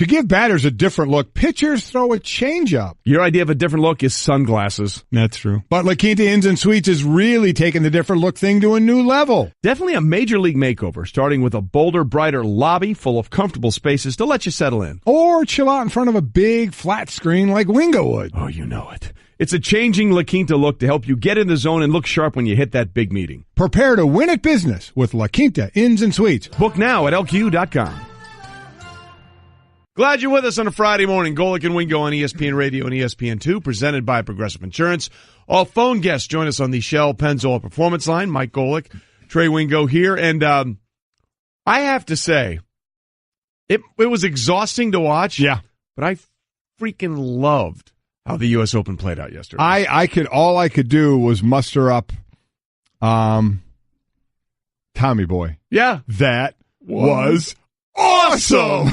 To give batters a different look, pitchers throw a changeup. Your idea of a different look is sunglasses. That's true. But La Quinta Inns and Suites is really taking the different look thing to a new level. Definitely a major league makeover, starting with a bolder, brighter lobby full of comfortable spaces to let you settle in. Or chill out in front of a big flat screen like Wingo would. Oh, you know it. It's a changing La Quinta look to help you get in the zone and look sharp when you hit that big meeting. Prepare to win at business with La Quinta Inns and Suites. Book now at LQ.com. Glad you're with us on a Friday morning. Golic and Wingo on ESPN Radio and ESPN2, presented by Progressive Insurance. All phone guests join us on the Shell Pennzoil Performance Line. Mike Golic, Trey Wingo here. And I have to say, it was exhausting to watch. Yeah. But I freaking loved how the U.S. Open played out yesterday. All I could do was muster up Tommy Boy. Yeah. That was awesome.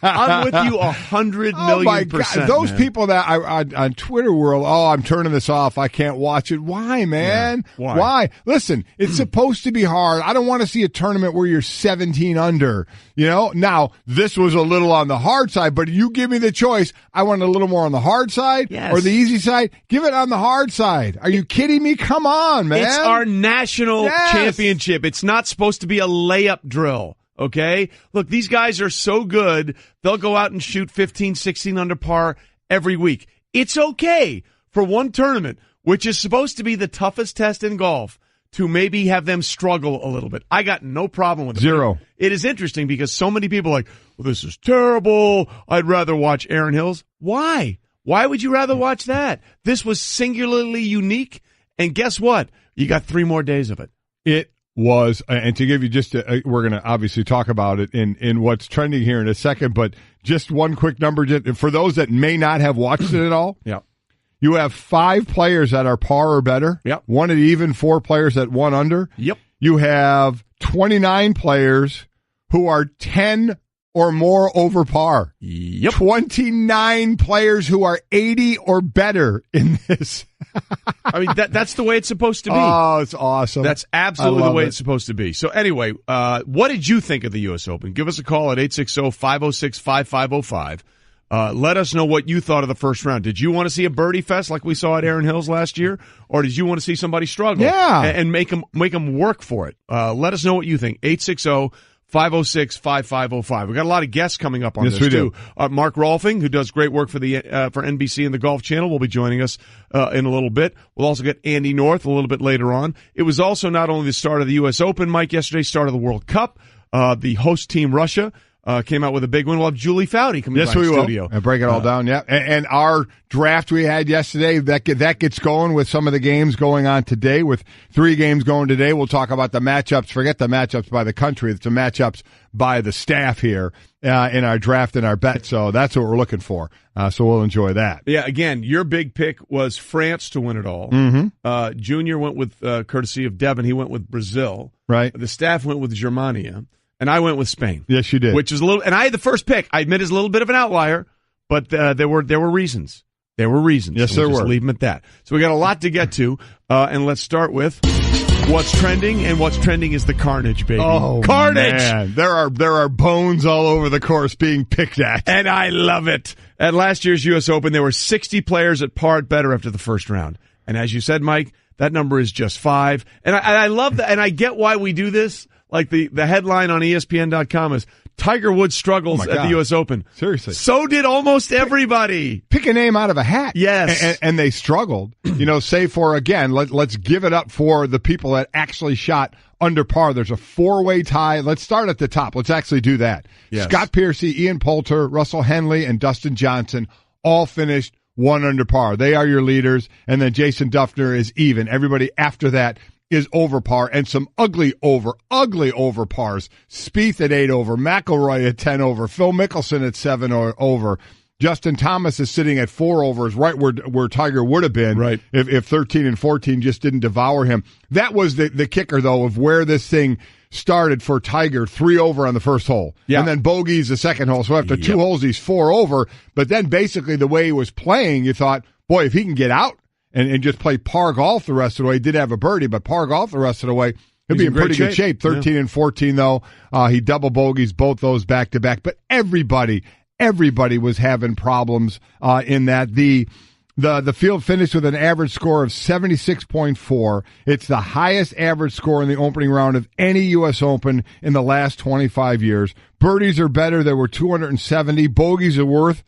I'm with you 100,000,000%. God. Those people that on Twitter world, I'm turning this off. I can't watch it. Why, man? Yeah. Why? Listen, it's supposed to be hard. I don't want to see a tournament where you're 17 under. You know? Now, this was a little on the hard side, but you give me the choice. I want a little more on the hard side or the easy side. Give it on the hard side. Are you kidding me? Come on, man. It's our national championship. It's not supposed to be a layup drill. Okay? Look, these guys are so good, they'll go out and shoot 15, 16 under par every week. It's okay for one tournament, which is supposed to be the toughest test in golf, to maybe have them struggle a little bit. I got no problem with it. Zero. It is interesting because so many people are like, well, this is terrible. I'd rather watch Aaron Hills. Why? Why would you rather watch that? This was singularly unique, and guess what? You got 3 more days of it. It was, and to give you just, we're going to obviously talk about it in what's trending here in a second, but just one quick number for those that may not have watched it at all. Yeah. You have 5 players that are par or better. Yep. 1 at even, 4 players at 1 under. Yep. You have 29 players who are 10 or more over par. Yep. 29 players who are 80 or better in this. I mean, that's the way it's supposed to be. Oh, it's awesome. That's absolutely the way it's supposed to be. So anyway, what did you think of the U.S. Open? Give us a call at 860-506-5505. Let us know what you thought of the first round. Did you want to see a birdie fest like we saw at Aaron Hills last year? Or did you want to see somebody struggle? Yeah. And make them work for it? Let us know what you think. 860-506-5505. We've got a lot of guests coming up on this, too. Mark Rolfing, who does great work for NBC and the Golf Channel, will be joining us in a little bit. We'll also get Andy North a little bit later on. It was also not only the start of the U.S. Open, Mike, yesterday, start of the World Cup. The host team, Russia, came out with a big win. We'll have Julie Foudy coming by the studio. And break it all down, yeah. And our draft we had yesterday, that gets going with some of the games going on today, with 3 games going today. We'll talk about the matchups. Forget the matchups by the country. It's the matchups by the staff here in our draft and our bet. So that's what we're looking for. So we'll enjoy that. Yeah, again, your big pick was France to win it all. Mm-hmm. Junior went with, courtesy of Devin, he went with Brazil. Right. The staff went with Germania. And I went with Spain. Yes, you did. Which is a little, and I had the first pick. I admit it's a little bit of an outlier, but there were reasons. There were reasons. Yes, so there we'll were. Just leave them at that. So we got a lot to get to, and let's start with what's trending. And what's trending is the carnage, baby. Oh, carnage! Man. There are bones all over the course being picked at, and I love it. At last year's U.S. Open, there were 60 players at par at better after the first round, and as you said, Mike, that number is just 5. And I love that, and I get why we do this. Like the headline on ESPN.com is Tiger Woods struggles at the U.S. Open. Seriously. So did almost everybody. Pick a name out of a hat. Yes. And they struggled. Say for, again, let's give it up for the people that actually shot under par. There's a 4-way tie. Let's start at the top. Let's actually do that. Yes. Scott Piercy, Ian Poulter, Russell Henley, and Dustin Johnson all finished 1 under par. They are your leaders. And then Jason Duffner is even. Everybody after that is over par, and some ugly over pars. Spieth at 8 over, McIlroy at 10 over, Phil Mickelson at 7 over. Justin Thomas is sitting at 4 overs, right where Tiger would have been, right, if 13 and 14 just didn't devour him. That was the kicker, though, of where this thing started for Tiger. 3 over on the first hole, and then bogeys the second hole. So after 2 holes, he's 4 over. But then basically the way he was playing, you thought, boy, if he can get out and just play par golf the rest of the way. He did have a birdie, but par golf the rest of the way, he'll be in pretty good shape. 13 and 14, though. He double bogeys both those back-to-back. But everybody everybody was having problems in that. The field finished with an average score of 76.4. It's the highest average score in the opening round of any U.S. Open in the last 25 years. Birdies are better. There were 270. Bogeys are worse.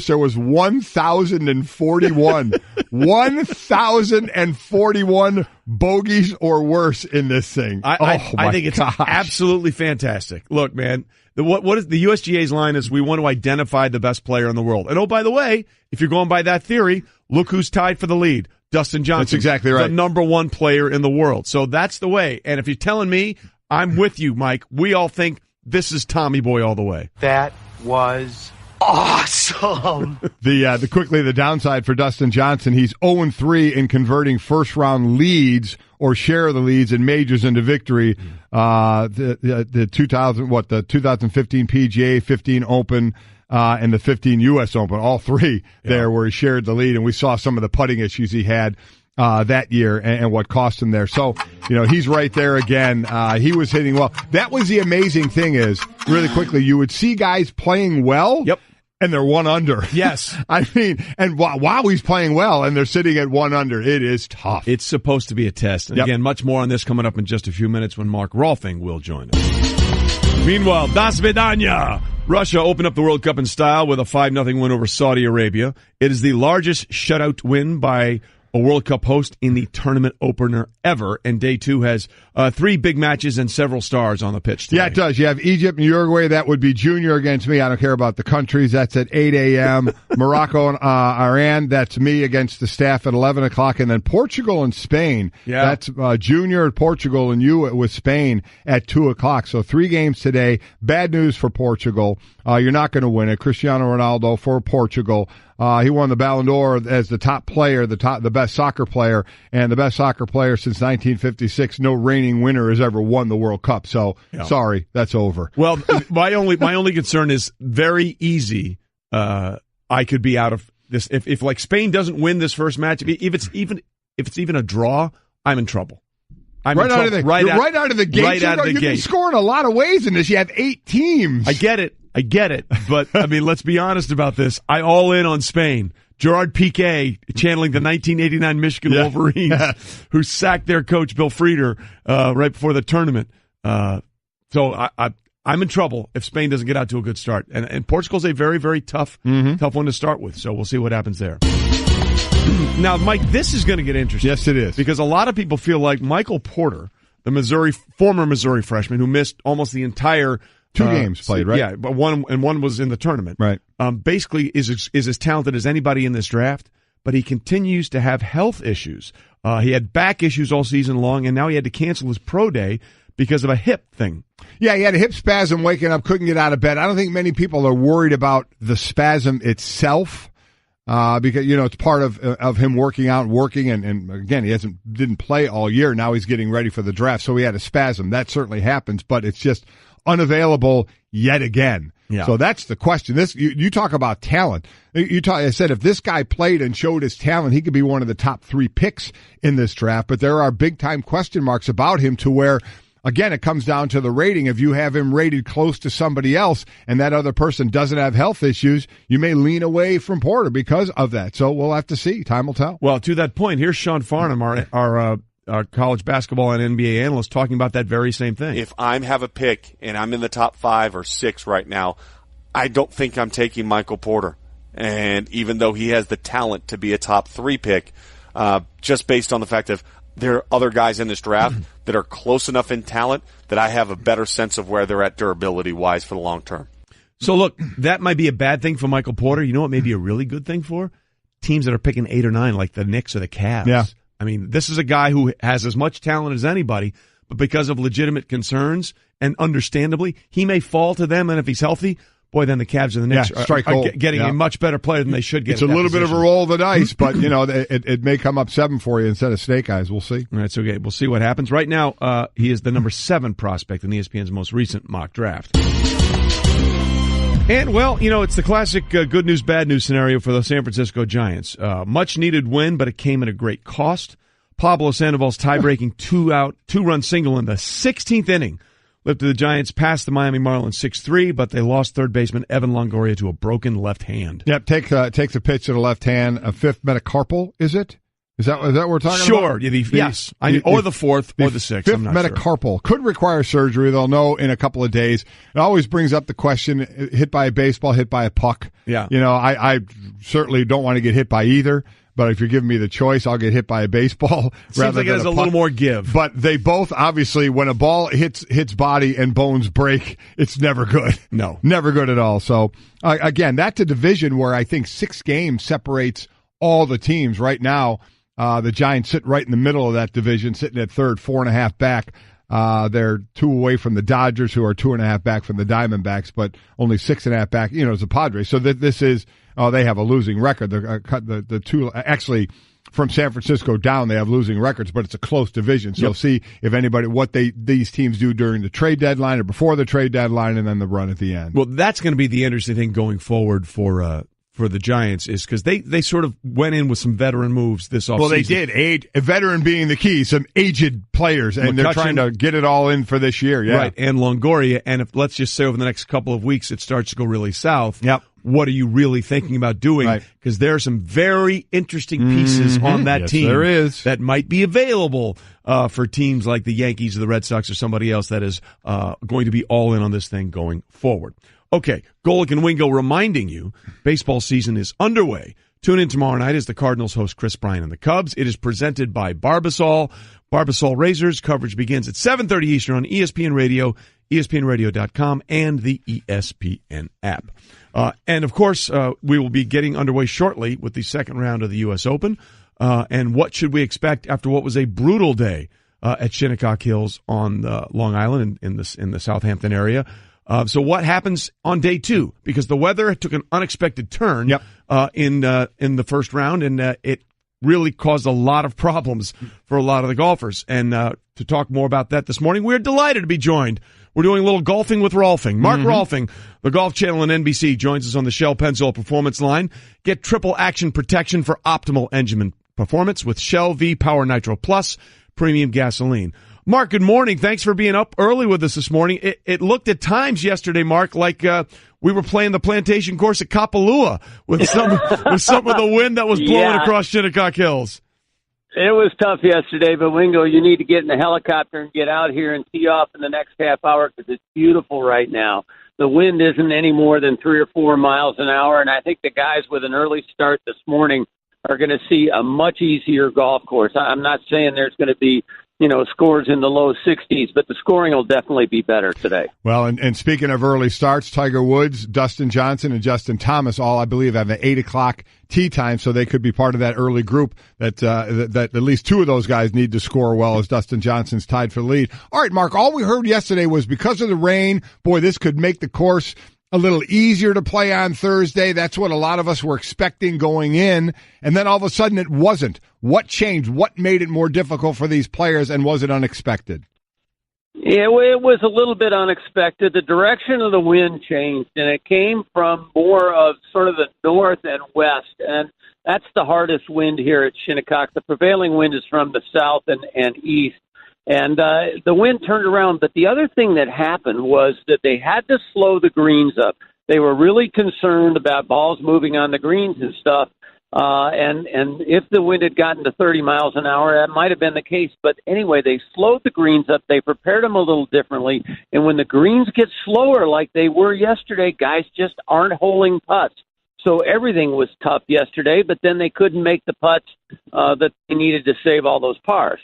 There was 1,041. 1,041 bogeys or worse in this thing. I think it's absolutely fantastic. Look, man, what is the USGA's line is we want to identify the best player in the world. And oh, by the way, if you're going by that theory, look who's tied for the lead. Dustin Johnson. That's exactly right. The number one player in the world. So that's the way. And if you're telling me, I'm with you, Mike. We all think this is Tommy Boy all the way. That was awesome. The downside for Dustin Johnson, he's 0-3 in converting first round leads or share of the leads in majors into victory. The 2015 PGA, 15 Open, and the 15 U.S. Open, all three there where he shared the lead, and we saw some of the putting issues he had that year and what cost him there. So, he's right there again. He was hitting well. That was the amazing thing is, really quickly, you would see guys playing well. Yep. And they're 1 under. Yes. I mean, and wow, he's playing well, and they're sitting at 1 under. It is tough. It's supposed to be a test. And again, much more on this coming up in just a few minutes when Mark Rolfing will join us. Meanwhile, Das Vidanya. Russia opened up the World Cup in style with a 5-0 win over Saudi Arabia. It is the largest shutout win by a World Cup host in the tournament opener ever, and day 2 has 3 big matches and several stars on the pitch today. Yeah, it does. You have Egypt and Uruguay. That would be Junior against me. I don't care about the countries. That's at 8 a.m. Morocco and Iran. That's me against the staff at 11 o'clock. And then Portugal and Spain. Yeah. That's Junior at Portugal and you with Spain at 2 o'clock. So 3 games today. Bad news for Portugal. You're not going to win it. Cristiano Ronaldo for Portugal. He won the Ballon d'Or as the top player, the best soccer player, and the best soccer player since 1956. No reigning winner has ever won the World Cup. So, sorry, that's over. Well, my only concern is very easy. I could be out of this if like Spain doesn't win this first match. If it's even a draw, I'm in trouble. Right out of the gate. You've been scoring a lot of ways in this. You have 8 teams. I get it. But, I mean, let's be honest about this. I all in on Spain. Gerard Piqué channeling the 1989 Michigan Wolverines, who sacked their coach, Bill Frieder, right before the tournament. So I'm in trouble if Spain doesn't get out to a good start. And Portugal's a very, very tough one to start with. So we'll see what happens there. Now, Mike, this is going to get interesting. Yes, it is. Because a lot of people feel like Michael Porter, the former Missouri freshman who missed almost the entire 2 games played, right? Yeah, but one was in the tournament. Right. Basically is as talented as anybody in this draft, but he continues to have health issues. He had back issues all season long, and now he had to cancel his pro day because of a hip thing. Yeah, he had a hip spasm waking up, couldn't get out of bed. I don't think many people are worried about the spasm itself. Because, it's part of him working out and working. And again, he didn't play all year. Now he's getting ready for the draft. So he had a spasm. That certainly happens, but it's just unavailable yet again. Yeah. So that's the question. You talk about talent. I said if this guy played and showed his talent, he could be one of the top 3 picks in this draft, but there are big time question marks about him to where, again, it comes down to the rating. If you have him rated close to somebody else and that other person doesn't have health issues, you may lean away from Porter because of that. So we'll have to see. Time will tell. Well, to that point, here's Sean Farnham, our college basketball and NBA analyst, talking about that very same thing. If I have a pick and I'm in the top 5 or 6 right now, I don't think I'm taking Michael Porter. And even though he has the talent to be a top 3 pick, just based on the fact of there are other guys in this draft that are close enough in talent that I have a better sense of where they're at durability-wise for the long term. So, look, that might be a bad thing for Michael Porter. You know what may be a really good thing for? Teams that are picking 8 or 9, like the Knicks or the Cavs. Yeah. I mean, this is a guy who has as much talent as anybody, but because of legitimate concerns, and understandably, he may fall to them, and if he's healthy, boy, then the Cavs and the Knicks are getting a much better player than they should get. It's a little bit of a roll of the dice, but, it may come up 7 for you instead of snake eyes. We'll see. All right, so okay, we'll see what happens. Right now, he is the number 7 prospect in ESPN's most recent mock draft. And, well, it's the classic good news, bad news scenario for the San Francisco Giants. Much needed win, but it came at a great cost. Pablo Sandoval's tie-breaking 2-run single in the 16th inning lifted the Giants past the Miami Marlins 6-3, but they lost third baseman Evan Longoria to a broken left hand. Yep, takes a pitch to the left hand, a fifth metacarpal, is it? Is that what we're talking about? Sure, yes. Or the fourth or the sixth. Fifth metacarpal. Could require surgery. They'll know in a couple of days. It always brings up the question, hit by a baseball, hit by a puck. Yeah. I certainly don't want to get hit by either, but if you're giving me the choice, I'll get hit by a baseball Seems like it has a little more give. But they both, obviously, when a ball hits body and bones break, it's never good. No. Never good at all. So, again, that's a division where I think 6 games separates all the teams right now. The Giants sit right in the middle of that division, sitting at third, 4.5 back. They're 2 away from the Dodgers, who are 2.5 back from the Diamondbacks, but only 6.5 back, as the Padres. So this is, they have a losing record. The two, actually, from San Francisco down, they have losing records, but it's a close division. So see if these teams do during the trade deadline or before the trade deadline, and then the run at the end. Well, that's going to be the interesting thing going forward for the Giants, is because they sort of went in with some veteran moves this offseason. Well, they did. A veteran being the key, some aged players, and they're trying to get it all in for this year. Yeah. Right, and Longoria, and if let's just say over the next couple of weeks it starts to go really south, what are you really thinking about doing? Because there are some very interesting pieces on that team there is. That might be available for teams like the Yankees or the Red Sox or somebody else that is going to be all in on this thing going forward. Okay, Golic and Wingo reminding you, baseball season is underway. Tune in tomorrow night as the Cardinals host Chris Bryant and the Cubs. It is presented by Barbasol. Barbasol Razors. Coverage begins at 7:30 Eastern on ESPN Radio, ESPNradio.com, and the ESPN app. And, of course, we will be getting underway shortly with the second round of the U.S. Open. And what should we expect after what was a brutal day at Shinnecock Hills on Long Island in the Southampton area? So what happens on day 2? Because the weather took an unexpected turn in the first round, and it really caused a lot of problems for a lot of the golfers. And to talk more about that this morning, we're delighted to be joined. We're doing a little golfing with Rolfing. Mark Rolfing, the Golf Channel and NBC, joins us on the Shell Pennzoil Performance Line. Get triple action protection for optimal engine performance with Shell V Power Nitro Plus premium gasoline. Mark, good morning. Thanks for being up early with us this morning. It looked at times yesterday, Mark, like we were playing the plantation course at Kapalua with some of the wind that was blowing across Shinnecock Hills. It was tough yesterday, but Wingo, you need to get in the helicopter and get out here and tee off in the next half hour because it's beautiful right now. The wind isn't any more than 3 or 4 miles an hour, and I think the guys with an early start this morning are going to see a much easier golf course. I'm not saying there's going to be scores in the low 60s, but the scoring will definitely be better today. Well, and speaking of early starts, Tiger Woods, Dustin Johnson, and Justin Thomas all, I believe, have an 8 o'clock tee time, so they could be part of that early group that at least 2 of those guys need to score well as Dustin Johnson's tied for the lead. All right, Mark, all we heard yesterday was because of the rain, boy, this could make the course a little easier to play on Thursday. That's what a lot of us were expecting going in. And then all of a sudden it wasn't. What changed? What made it more difficult for these players, and was it unexpected? Yeah, it was a little bit unexpected. The direction of the wind changed, and it came from more of sort of the north and west. And that's the hardest wind here at Shinnecock. The prevailing wind is from the south and east. And the wind turned around. But the other thing that happened was that they had to slow the greens up. They were really concerned about balls moving on the greens and stuff. And if the wind had gotten to 30 miles an hour, that might have been the case. But anyway, they slowed the greens up. They prepared them a little differently. And when the greens get slower like they were yesterday, guys just aren't holding putts. So everything was tough yesterday, but then they couldn't make the putts that they needed to save all those pars.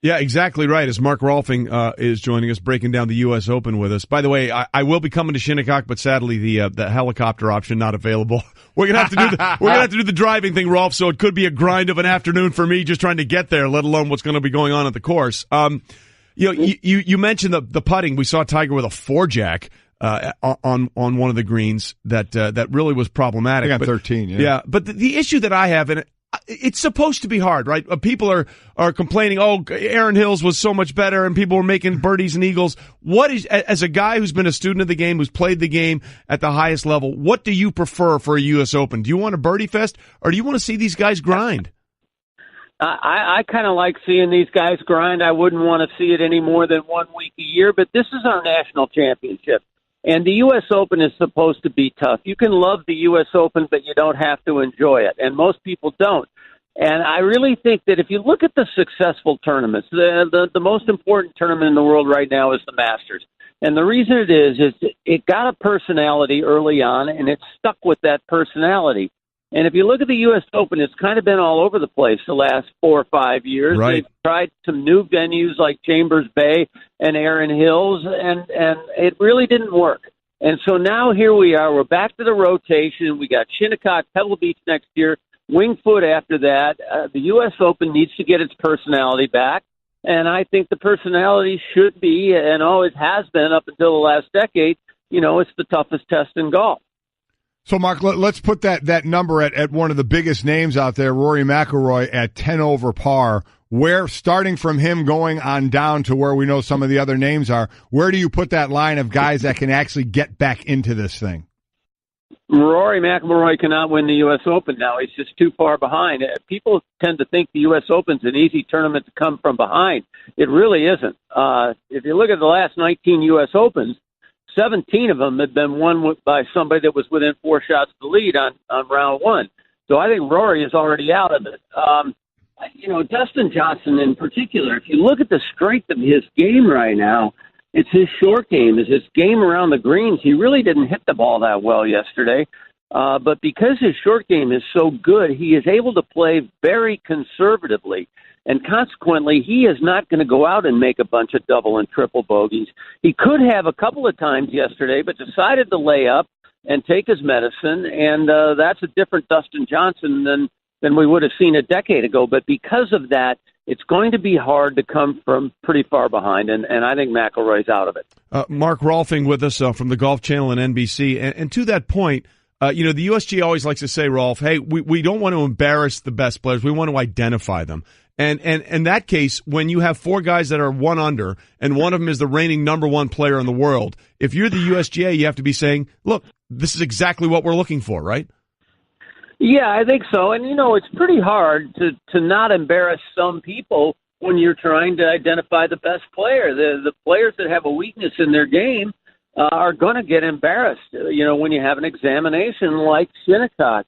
Yeah, exactly right. As Mark Rolfing is joining us, breaking down the U.S. Open with us. By the way, I will be coming to Shinnecock, but sadly the helicopter option not available. We're gonna have to do the driving thing, Rolf. So it could be a grind of an afternoon for me just trying to get there, let alone what's going to be going on at the course. You mentioned the putting. We saw Tiger with a 4-jack on one of the greens that really was problematic. I got 13. Yeah, but the issue that I have, and it's supposed to be hard, right? People are complaining, Aaron Hills was so much better, and people were making birdies and eagles. What is, as a guy who's been a student of the game, who's played the game at the highest level, what do you prefer for a U.S. Open? Do you want a birdie fest, or do you want to see these guys grind? I kind of like seeing these guys grind. I wouldn't want to see it any more than 1 week a year, but this is our national championship. And the U.S. Open is supposed to be tough. You can love the U.S. Open, but you don't have to enjoy it. And most people don't. And I really think that if you look at the successful tournaments, the most important tournament in the world right now is the Masters. And the reason it is it got a personality early on, and it stuck with that personality. And if you look at the U.S. Open, it's kind of been all over the place the last 4 or 5 years. Right. They've tried some new venues like Chambers Bay and Erin Hills, and it really didn't work. And so now here we are. We're back to the rotation. We got Shinnecock, Pebble Beach next year, Winged Foot after that. The U.S. Open needs to get its personality back. And I think the personality should be, and always has been up until the last decade, it's the toughest test in golf. So, Mark, let's put that number at one of the biggest names out there, Rory McIlroy, at 10 over par. Where, starting from him going on down to where we know some of the other names are, where do you put that line of guys that can actually get back into this thing? Rory McIlroy cannot win the U.S. Open now. He's just too far behind. People tend to think the U.S. Open's an easy tournament to come from behind. It really isn't. If you look at the last 19 U.S. Opens, 17 of them had been won by somebody that was within 4 shots of the lead on round one. So I think Rory is already out of it. Dustin Johnson in particular, if you look at the strength of his game right now, it's his short game. It's his game around the greens. He really didn't hit the ball that well yesterday. But because his short game is so good, he is able to play very conservatively. And consequently, he is not going to go out and make a bunch of double and triple bogeys. He could have a couple of times yesterday, but decided to lay up and take his medicine. And that's a different Dustin Johnson than we would have seen a decade ago. But because of that, it's going to be hard to come from pretty far behind, and I think McIlroy's out of it. Mark Rolfing with us from the Golf Channel and NBC. And to that point, the USG always likes to say, Rolf, hey, we don't want to embarrass the best players. We want to identify them. And in that case, when you have 4 guys that are 1 under, and one of them is the reigning number 1 player in the world, if you're the USGA, you have to be saying, look, this is exactly what we're looking for, right? Yeah, I think so. And, it's pretty hard to not embarrass some people when you're trying to identify the best player. The players that have a weakness in their game are going to get embarrassed, when you have an examination like Shinnecock.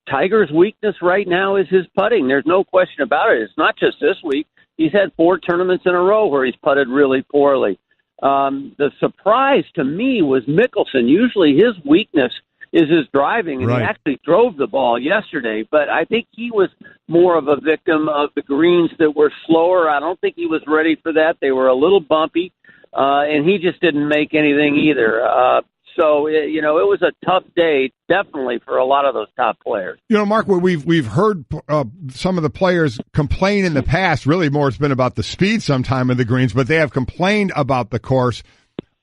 Tiger's weakness right now is his putting. There's no question about it. It's not just this week. He's had 4 tournaments in a row where he's putted really poorly. The surprise to me was Mickelson. Usually his weakness is his driving, and He actually drove the ball yesterday. But I think he was more of a victim of the greens that were slower. I don't think he was ready for that. They were a little bumpy, and he just didn't make anything either. So, it was a tough day, definitely, for a lot of those top players. Mark, we've heard some of the players complain in the past. Really, more it's been about the speed sometime of the greens, but they have complained about the course.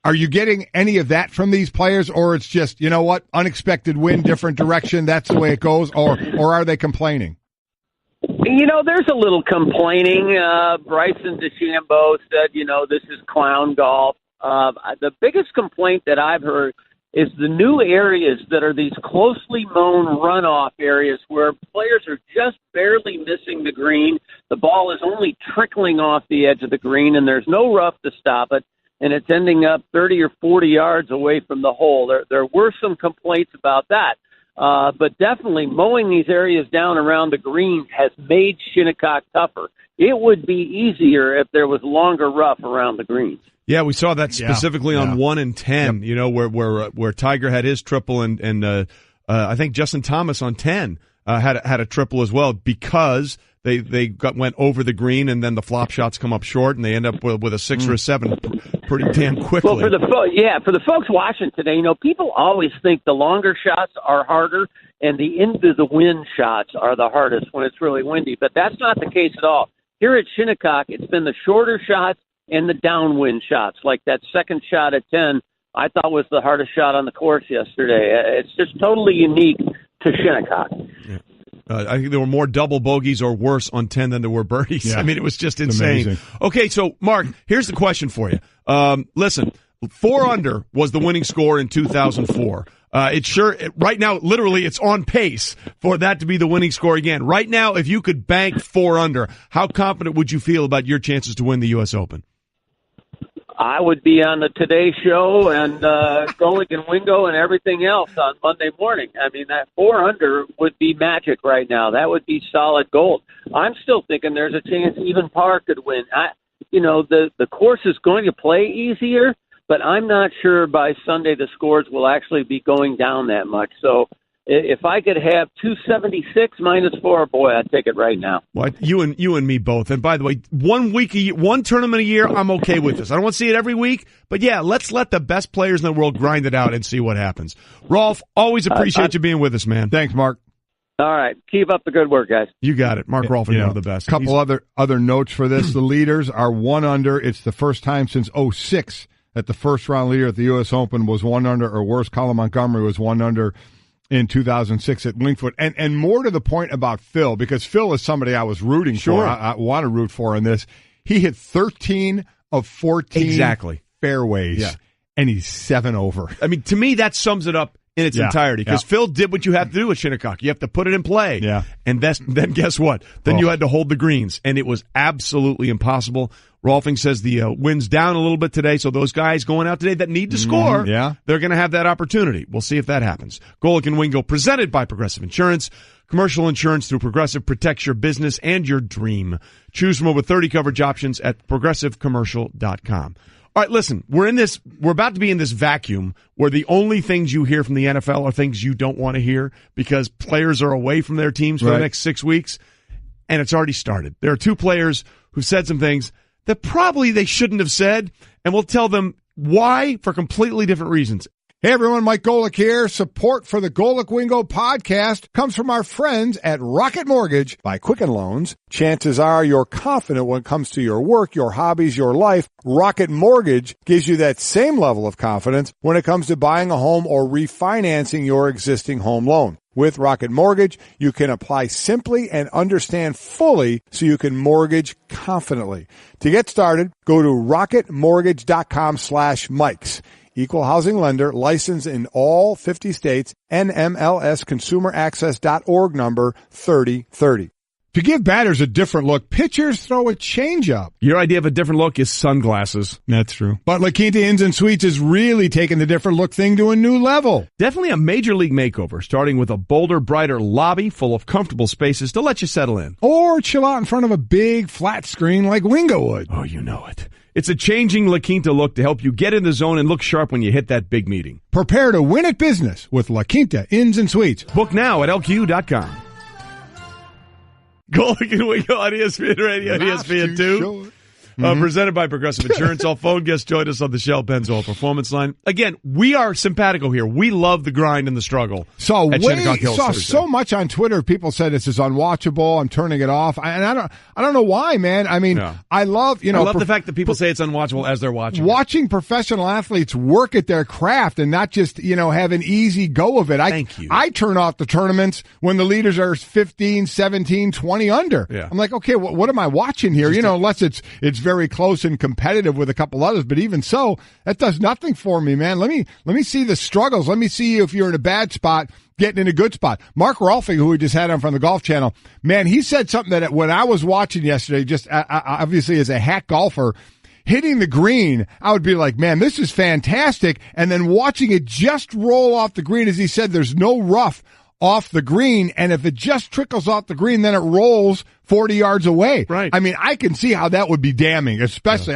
Are you getting any of that from these players, or it's just, unexpected wind, different direction, that's the way it goes, or are they complaining? There's a little complaining. Bryson DeChambeau said, this is clown golf. The biggest complaint that I've heard is the new areas that are these closely mown runoff areas where players are just barely missing the green. The ball is only trickling off the edge of the green, and there's no rough to stop it, and it's ending up 30 or 40 yards away from the hole. There were some complaints about that. But definitely mowing these areas down around the greens has made Shinnecock tougher. It would be easier if there was longer rough around the greens. Yeah, we saw that specifically on 1 and 10. Yep. Where Tiger had his triple, and I think Justin Thomas on 10 had a triple as well, because they went over the green, and then the flop shots come up short, and they end up with a 6 or a 7 pretty damn quickly. Well, for the folks watching today, people always think the longer shots are harder and the into the wind shots are the hardest when it's really windy, but that's not the case at all. Here at Shinnecock, it's been the shorter shots and the downwind shots, like that second shot at 10, I thought was the hardest shot on the course yesterday. It's just totally unique to Shinnecock. Yeah. I think there were more double bogeys or worse on 10 than there were birdies. Yeah. I mean, it was just insane. Amazing. Okay, so, Mark, here's the question for you. Listen, 4 under was the winning score in 2004. Right now, literally, it's on pace for that to be the winning score again. Right now, if you could bank 4 under, how confident would you feel about your chances to win the U.S. Open? I would be on the Today Show and Golic and Wingo and everything else on Monday morning. I mean, that 4 under would be magic right now. That would be solid gold. I'm still thinking there's a chance even par could win. The course is going to play easier, but I'm not sure by Sunday the scores will actually be going down that much. So if I could have 276 minus 4, boy, I'd take it right now. What? You and me both. And by the way, 1 week a year, 1 tournament a year, I'm okay with this. I don't want to see it every week, but yeah, let's let the best players in the world grind it out and see what happens. Rolf, always appreciate you being with us, man. Thanks, Mark. All right. Keep up the good work, guys. You got it. Mark Rolfing, one of the best. Couple other notes for this. The leaders are 1 under. It's the first time since 2006 that the first round leader at the U.S. Open was 1 under or worse. Colin Montgomery was 1 under in 2006 at Wingfoot. And more to the point about Phil, because Phil is somebody I was rooting for. I want to root for in this. He hit 13 of 14 fairways, and he's 7 over. I mean, to me, that sums it up in its entirety, because Phil did what you have to do with Shinnecock. You have to put it in play. Yeah. And then guess what? Then you had to hold the greens, and it was absolutely impossible. Rolfing says the wind's down a little bit today, so those guys going out today that need to score, they're going to have that opportunity. We'll see if that happens. Golic and Wingo, presented by Progressive Insurance. Commercial insurance through Progressive protects your business and your dream. Choose from over 30 coverage options at progressivecommercial.com. All right, listen, we're about to be in this vacuum where the only things you hear from the NFL are things you don't want to hear because players are away from their teams for the next 6 weeks, and it's already started. There are 2 players who said some things that probably they shouldn't have said, and we'll tell them why for completely different reasons. Hey everyone, Mike Golic here. Support for the Golic Wingo podcast comes from our friends at Rocket Mortgage by Quicken Loans. Chances are you're confident when it comes to your work, your hobbies, your life. Rocket Mortgage gives you that same level of confidence when it comes to buying a home or refinancing your existing home loan. With Rocket Mortgage, you can apply simply and understand fully so you can mortgage confidently. To get started, go to rocketmortgage.com/Mikes. Equal housing lender, licensed in all 50 states, NMLS consumeraccess.org number 3030. To give batters a different look, pitchers throw a changeup. Your idea of a different look is sunglasses. That's true. But La Quinta Inns and Suites is really taking the different look thing to a new level. Definitely a major league makeover, starting with a bolder, brighter lobby full of comfortable spaces to let you settle in. Or chill out in front of a big flat screen like Wingo would. Oh, you know it. It's a changing La Quinta look to help you get in the zone and look sharp when you hit that big meeting. Prepare to win at business with La Quinta Inns and Suites. Book now at LQ.com. Golic and Wingo on ESPN Radio and ESPN 2. Presented by Progressive Insurance. All phone guests join us on the Shell Pennzoil Performance Line. Again, we are simpatico here. We love the grind and the struggle. Saw so much on Twitter. People said this is unwatchable. I'm turning it off. I don't know why, man. I mean, I love the fact that people say it's unwatchable as they're watching. Watching professional athletes work at their craft and not just have an easy go of it. Thank you. I turn off the tournaments when the leaders are 15, 17, 20 under. Yeah. I'm like, okay, what am I watching here? Unless it's very close and competitive with a couple others, but even so, that does nothing for me, man. Let me see the struggles. Let me see if you're in a bad spot, getting in a good spot. Mark Rolfing, who we just had on from the Golf Channel, man, he said something that when I was watching yesterday, just obviously as a hack golfer, hitting the green, I would be like, man, this is fantastic. And then watching it just roll off the green, as he said, there's no rough off the green, and if it just trickles off the green, then it rolls 40 yards away. Right. I mean, I can see how that would be damning, especially,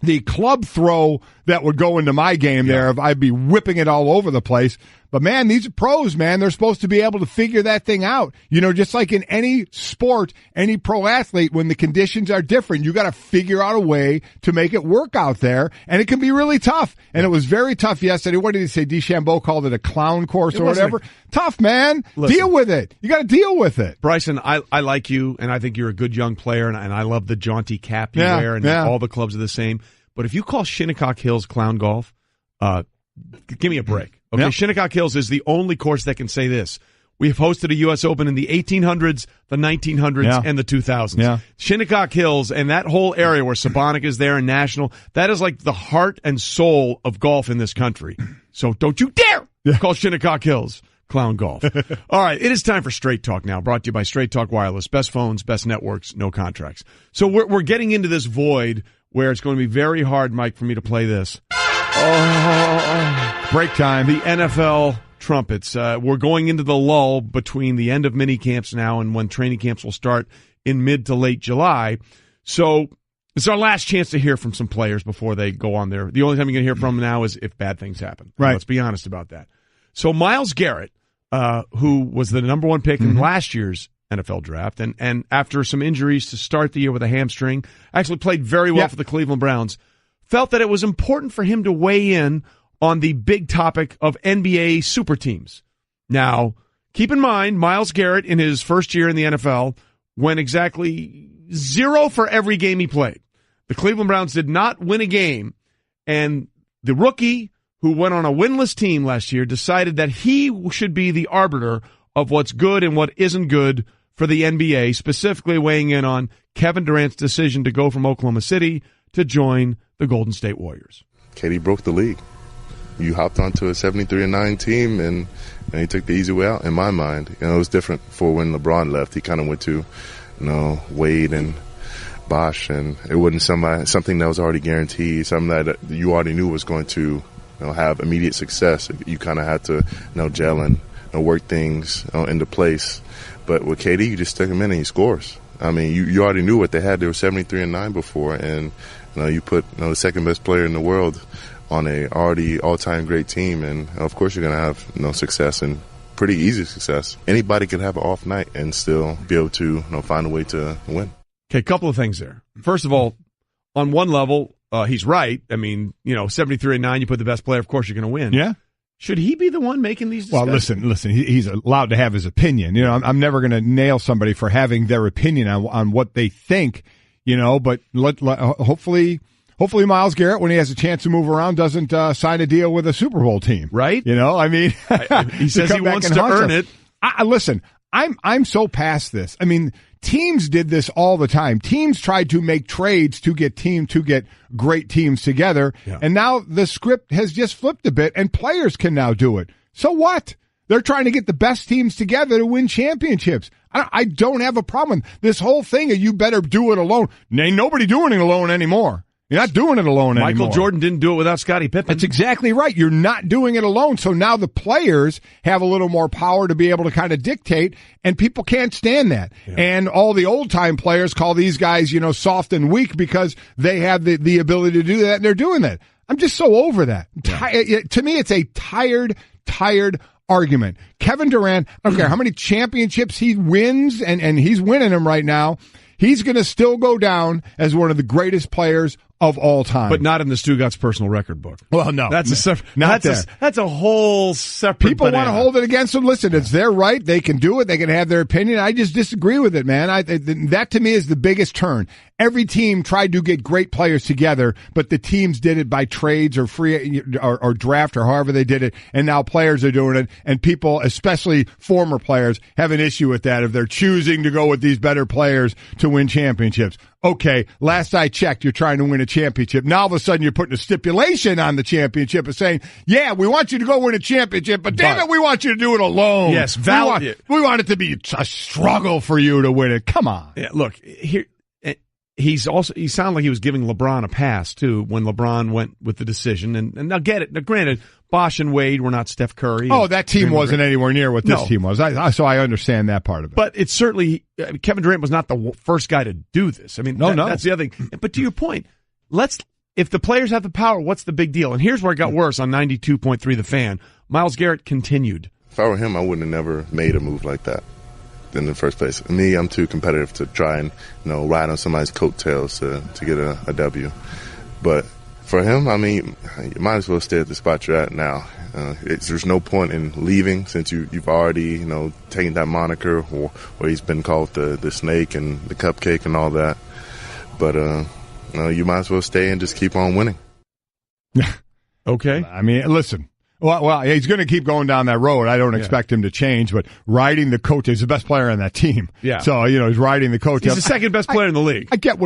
the club throw that would go into my game there, if I'd be whipping it all over the place. But, man, these are pros, man. They're supposed to be able to figure that thing out. Just like in any sport, any pro athlete, when the conditions are different, you got to figure out a way to make it work out there. And it can be really tough. And it was very tough yesterday. What did he say? DeChambeau called it a clown course or whatever. Tough, man. Listen, deal with it. You got to deal with it. Bryson, I like you, and I think you're a good young player, and I love the jaunty cap you wear, and all the clubs are the same. But if you call Shinnecock Hills clown golf, give me a break. Okay, Yep. Shinnecock Hills is the only course that can say this. We have hosted a U.S. Open in the 1800s, the 1900s, and the 2000s. Yeah. Shinnecock Hills and that whole area where Sabonic is there and National, that is like the heart and soul of golf in this country. So don't you dare call Shinnecock Hills Clown Golf. All right, it is time for Straight Talk now, brought to you by Straight Talk Wireless. Best phones, best networks, no contracts. So we're getting into this void where it's going to be very hard, Mike, for me to play this. Break time. The NFL trumpets. We're going into the lull between the end of mini camps now and when training camps will start in mid to late July. So it's our last chance to hear from some players before they go on there. The only time you're going to hear from them now is if bad things happen. Right. Let's be honest about that. So Myles Garrett, who was the number one pick in last year's NFL draft, and after some injuries to start the year with a hamstring, actually played very well for the Cleveland Browns, felt that it was important for him to weigh in on the big topic of NBA super teams. Now, keep in mind, Myles Garrett in his first year in the NFL went exactly 0 for every game he played. The Cleveland Browns did not win a game, and the rookie who went on a winless team last year decided that he should be the arbiter of what's good and what isn't good for the NBA, specifically weighing in on Kevin Durant's decision to go from Oklahoma City to join the Golden State Warriors. KD broke the league. You hopped onto a 73-9 team, and he took the easy way out, in my mind. It was different for when LeBron left. He kind of went to, Wade and Bosh, and it wasn't something that was already guaranteed, something that you already knew was going to have immediate success. You kind of had to gel and work things into place. But with KD, you just stick him in and he scores. I mean, you already knew what they had. They were 73-9 before, and you put the second best player in the world on a already all-time great team, and of course you're going to have success, and pretty easy success. Anybody could have an off night and still be able to find a way to win. Okay, a couple of things there. First of all, on one level, he's right. I mean, 73-9, you put the best player, of course you're going to win. Yeah. Should he be the one making these discussions? Well, listen. He's allowed to have his opinion. I'm never going to nail somebody for having their opinion on what they think. But hopefully Myles Garrett, when he has a chance to move around, doesn't sign a deal with a Super Bowl team, right? I mean, he says he wants to earn it. Listen, I'm so past this. I mean, teams did this all the time. Teams tried to make trades to get great teams together, and now the script has just flipped a bit, and players can now do it. So what? They're trying to get the best teams together to win championships. I don't have a problem. This whole thing of you better do it alone. Ain't nobody doing it alone anymore. You're not doing it alone anymore. Michael Jordan didn't do it without Scottie Pippen. That's exactly right. You're not doing it alone. So now the players have a little more power to be able to kind of dictate, and people can't stand that. Yeah. And all the old-time players call these guys, soft and weak because they have the ability to do that, and they're doing that. I'm just so over that. Yeah. To me, it's a tired argument. Kevin Durant, I don't care how many championships he wins, and he's winning them right now, he's going to still go down as one of the greatest players of all time. But not in the Stugotz personal record book. Well, no. That's a separate. That's a whole separate. People want to hold it against them. Listen, it's their right. They can do it. They can have their opinion. I just disagree with it, man. That to me is the biggest turn. Every team tried to get great players together, but the teams did it by trades or free or draft or however they did it, and now players are doing it, and people, especially former players, have an issue with that if they're choosing to go with these better players to win championships. Okay, last I checked, you're trying to win a championship. Now all of a sudden you're putting a stipulation on the championship and saying, yeah, we want you to go win a championship, but damn it, we want you to do it alone. Yes, we want it to be a struggle for you to win it. Come on. Yeah, look, here he sounded like he was giving LeBron a pass too when LeBron went with the decision. And now get it. Now granted, Bosh and Wade were not Steph Curry. Oh, that team wasn't anywhere near what this team was. So I understand that part of it. But it's certainly Kevin Durant was not the first guy to do this. I mean, that's the other thing. But to your point, if the players have the power, what's the big deal? And here's where it got worse on 92.3 The Fan. Myles Garrett continued. If I were him, I wouldn't have never made a move like that in the first place. Me, I'm too competitive to try and ride on somebody's coattails to get a W. But for him, I mean, you might as well stay at the spot you're at now. There's no point in leaving since you've already taken that moniker where he's been called the snake and the cupcake and all that. But you might as well stay and just keep on winning. Okay. I mean, listen. Well, he's going to keep going down that road. I don't expect him to change, but riding the coattails, he's the best player on that team. Yeah. So, he's riding the coattails. He's the second best player in the league. I get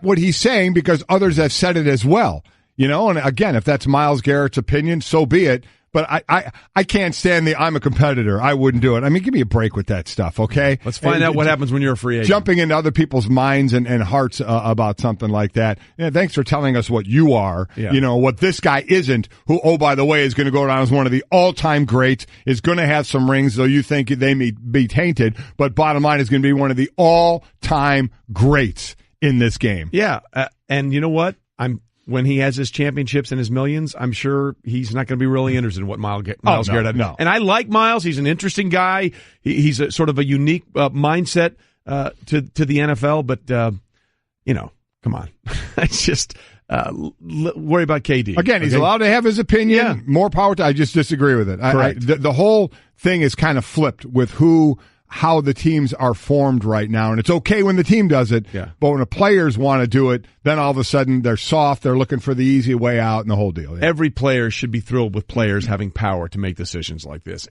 what he's saying because others have said it as well. And again, if that's Myles Garrett's opinion, so be it. But I can't stand the I'm a competitor. I wouldn't do it. I mean, give me a break with that stuff, okay? Let's find out what happens when you're a free agent. Jumping into other people's minds and hearts about something like that. Yeah, thanks for telling us what you are. Yeah. You know, what this guy isn't, who, oh, by the way, is going to go down as one of the all-time greats, is going to have some rings, though you think they may be tainted, but bottom line is going to be one of the all-time greats in this game. Yeah, and you know what? When he has his championships and his millions, I'm sure he's not going to be really interested in what Myles Garrett had. No. And I like Myles. He's an interesting guy. He's a sort of a unique mindset to the NFL. But come on, it's just worry about KD. Again, he's allowed to have his opinion. Yeah. More power to. I just disagree with it. Correct. The whole thing is kind of flipped with how the teams are formed right now. And it's okay when the team does it, but when the players want to do it, then all of a sudden they're soft, they're looking for the easy way out and the whole deal. Yeah. Every player should be thrilled with players having power to make decisions like this.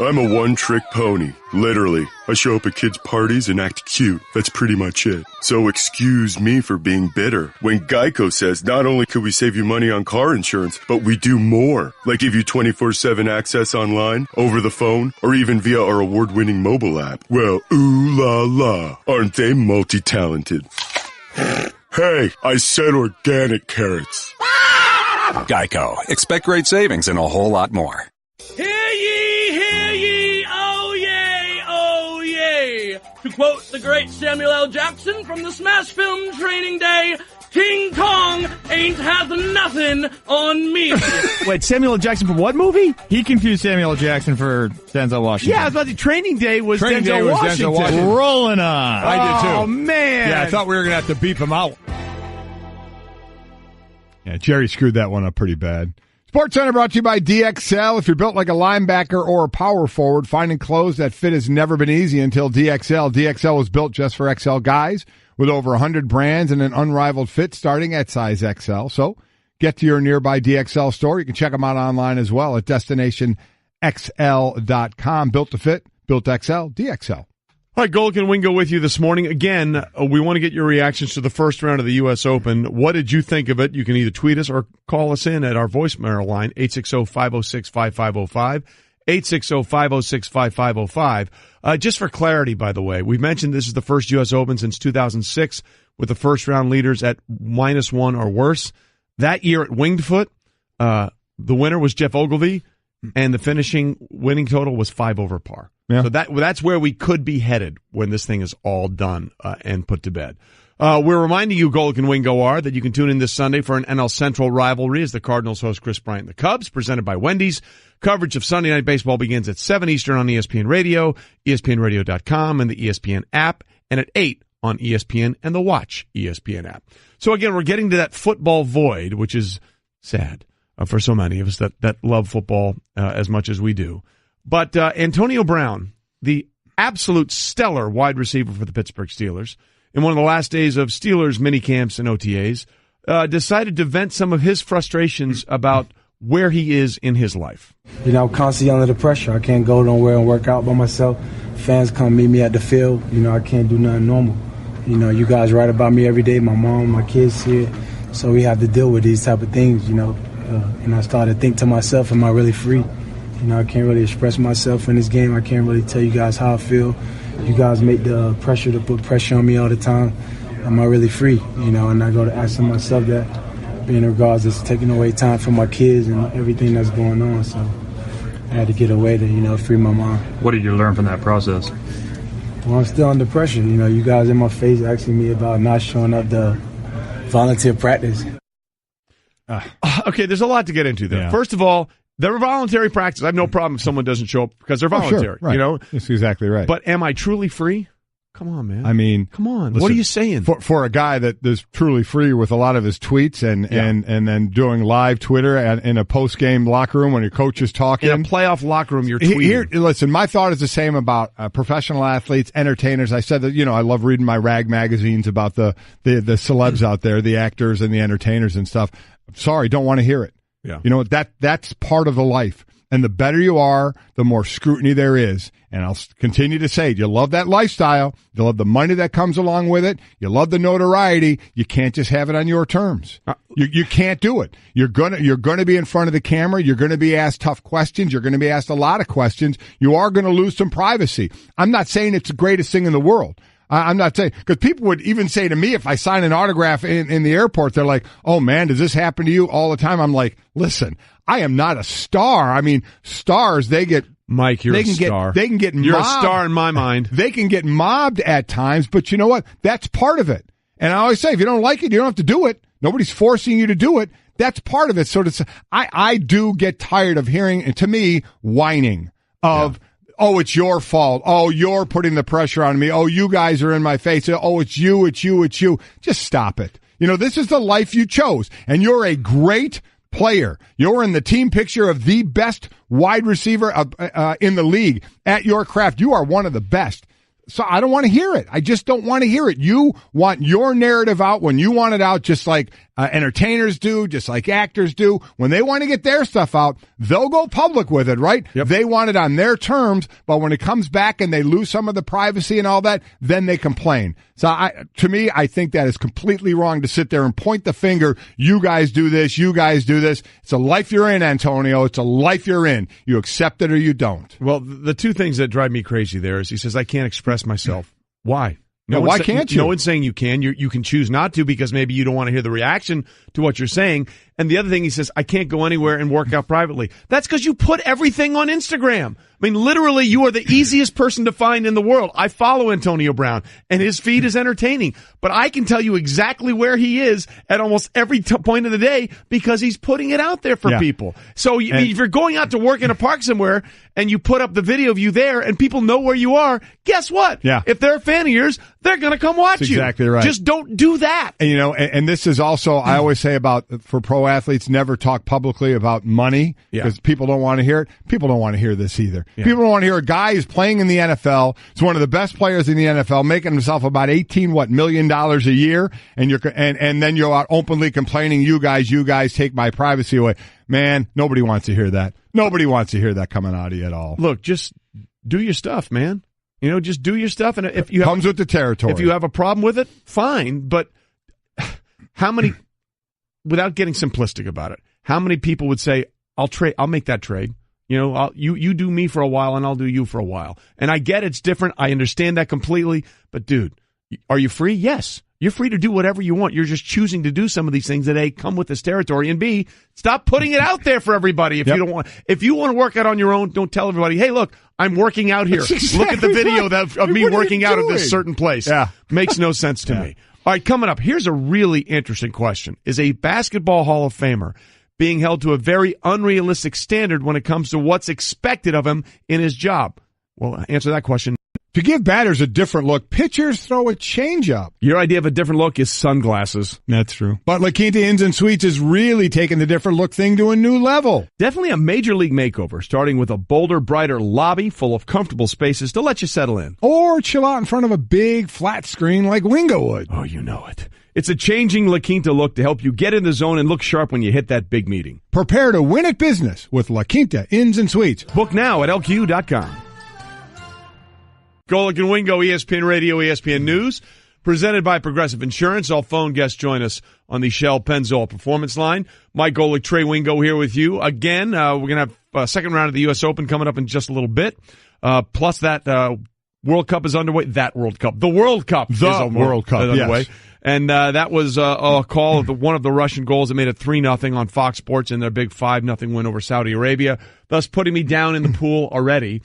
I'm a one-trick pony, literally. I show up at kids' parties and act cute. That's pretty much it. So excuse me for being bitter. When Geico says not only could we save you money on car insurance, but we do more. Like give you 24/7 access online, over the phone, or even via our award-winning mobile app. Well, ooh la la, aren't they multi-talented? Hey, I said organic carrots. Geico. Expect great savings and a whole lot more. Hear ye, oh yay, oh yay. To quote the great Samuel L. Jackson from the Smash Film Training Day, King Kong ain't have nothing on me. Wait, Samuel L. Jackson from what movie? He confused Samuel L. Jackson for Denzel Washington. Yeah, I thought the Training Day was Denzel Washington. Rolling on. I did too. Oh, man. Yeah, I thought we were going to have to beep him out. Yeah, Jerry screwed that one up pretty bad. Sports Center brought to you by DXL. If you're built like a linebacker or a power forward, finding clothes that fit has never been easy until DXL. DXL was built just for XL guys with over 100 brands and an unrivaled fit starting at size XL. So get to your nearby DXL store. You can check them out online as well at destinationxl.com. Built to fit, built XL, DXL. All right, Golic and Wingo with you this morning. Again, we want to get your reactions to the first round of the U.S. Open. What did you think of it? You can either tweet us or call us in at our voicemail line, 860-506-5505, 860-506-5505. Just for clarity, by the way, we've mentioned this is the first U.S. Open since 2006 with the first-round leaders at -1 or worse. That year at Winged Foot, the winner was Jeff Ogilvy, and the winning total was 5 over par. Yeah. So that's where we could be headed when this thing is all done and put to bed. We're reminding you, Golic and Wingo are, that you can tune in this Sunday for an NL Central rivalry as the Cardinals host Chris Bryant and the Cubs, presented by Wendy's. Coverage of Sunday Night Baseball begins at 7 Eastern on ESPN Radio, ESPNRadio.com, and the ESPN app, and at 8 on ESPN and the Watch ESPN app. So again, we're getting to that football void, which is sad for so many of us that love football as much as we do. But Antonio Brown, the absolute stellar wide receiver for the Pittsburgh Steelers, in one of the last days of Steelers mini camps and OTAs, decided to vent some of his frustrations about where he is in his life. You know, I'm constantly under the pressure. I can't go nowhere and work out by myself. Fans come meet me at the field. You know, I can't do nothing normal. You know, you guys write about me every day. My mom, my kids see it. So we have to deal with these type of things, you know. And I started to think to myself, am I really free? You know, I can't really express myself in this game. I can't really tell you guys how I feel. You guys make the pressure to put pressure on me all the time. Am I really free? You know, and I go to asking myself that in regards to taking away time from my kids and everything that's going on. So I had to get away to, you know, free my mind. What did you learn from that process? Well, I'm still under pressure. You know, you guys in my face asking me about not showing up to volunteer practice. Okay, there's a lot to get into there. Yeah. First of all, they're voluntary practice. I have no problem if someone doesn't show up because they're voluntary. Sure, right. You know, that's exactly right. But am I truly free? Come on, man. I mean, come on. Listen, what are you saying? For a guy that is truly free with a lot of his tweets and then doing live Twitter and in a post game locker room when your coach is talking. In a playoff locker room, you're tweeting. Listen, my thought is the same about professional athletes, entertainers. I said that, you know, I love reading my rag magazines about the celebs out there, the actors and the entertainers and stuff. I'm sorry, don't want to hear it. Yeah. You know, that's part of the life. And the better you are, the more scrutiny there is. And I'll continue to say, you love that lifestyle. You love the money that comes along with it. You love the notoriety. You can't just have it on your terms. You can't do it. You're gonna be in front of the camera. You're gonna be asked tough questions. You're gonna be asked a lot of questions. You are gonna lose some privacy. I'm not saying it's the greatest thing in the world. I'm not saying, because people would even say to me, if I sign an autograph in the airport, they're like, oh man, does this happen to you all the time? I'm like, listen, I am not a star. I mean, stars, they get, Mike, you're a star. They can get You're mobbed. a star in my mind. They can get mobbed at times, but you know what? That's part of it. And I always say, if you don't like it, you don't have to do it. Nobody's forcing you to do it. That's part of it. So I do get tired of hearing, and to me, whining of, oh, it's your fault. Oh, you're putting the pressure on me. Oh, you guys are in my face. Oh, it's you, it's you, it's you. Just stop it. You know, this is the life you chose, and you're a great player. You're in the team picture of the best wide receiver in the league at your craft. You are one of the best. So I don't want to hear it. I just don't want to hear it. You want your narrative out when you want it out, just like entertainers do, just like actors do. When they want to get their stuff out, they'll go public with it, right? Yep. They want it on their terms, but when it comes back and they lose some of the privacy and all that, then they complain. So to me, I think that is completely wrong to sit there and point the finger. You guys do this. You guys do this. It's a life you're in, Antonio. It's a life you're in. You accept it or you don't. Well, the two things that drive me crazy there is he says, I can't express myself. Why? No, why can't you? No one's saying you can. You can choose not to because maybe you don't want to hear the reaction to what you're saying. And the other thing he says, I can't go anywhere and work out privately. That's because you put everything on Instagram. I mean, literally, you are the easiest person to find in the world. I follow Antonio Brown, and his feed is entertaining. But I can tell you exactly where he is at almost every point of the day because he's putting it out there for people. So if you're going out to work in a park somewhere and you put up the video of you there and people know where you are, guess what? Yeah. If they're a fan of yours, they're going to come watch That's you. Exactly right. Just don't do that. And, you know, and this is also, I always say about, for pro athletes, never talk publicly about money because people don't want to hear it. People don't want to hear this either. Yeah. People don't want to hear a guy who's playing in the NFL. He's one of the best players in the NFL, making himself about $18 million a year, and then you're out openly complaining, you guys take my privacy away. Man, nobody wants to hear that. Nobody wants to hear that coming out of you at all. Look, just do your stuff, man. You know, just do your stuff, and if you comes with the territory. If you have a problem with it, fine. But how many, without getting simplistic about it, how many people would say, I'll make that trade. You know, you do me for a while and I'll do you for a while. And I get it's different. I understand that completely. But dude, are you free? Yes. You're free to do whatever you want. You're just choosing to do some of these things that A, come with this territory, and B, stop putting it out there for everybody. If you don't want, if you want to work out on your own, don't tell everybody, hey, look, I'm working out here. Exactly look at the video of me working out at doing? this certain place. Yeah. Makes no sense to me. All right, coming up, here's a really interesting question. Is a basketball Hall of Famer being held to a very unrealistic standard when it comes to what's expected of him in his job? Well, answer that question. To give batters a different look, pitchers throw a changeup. Your idea of a different look is sunglasses. That's true. But La Quinta Inns and Suites is really taking the different look thing to a new level. Definitely a major league makeover, starting with a bolder, brighter lobby full of comfortable spaces to let you settle in. Or chill out in front of a big flat screen like Wingo would. Oh, you know it. It's a changing La Quinta look to help you get in the zone and look sharp when you hit that big meeting. Prepare to win at business with La Quinta Inns and Suites. Book now at LQ.com. Golic and Wingo, ESPN Radio, ESPN News, presented by Progressive Insurance. All phone guests join us on the Shell Pennzoil Performance Line. Mike Golic, Trey Wingo here with you. Again, we're going to have a second round of the U.S. Open coming up in just a little bit. Plus that World Cup is underway. The World Cup is underway. Yes. And that was a call of one of the Russian goals that made it 3-0 on Fox Sports in their big 5-0 win over Saudi Arabia, thus putting me down in the pool already.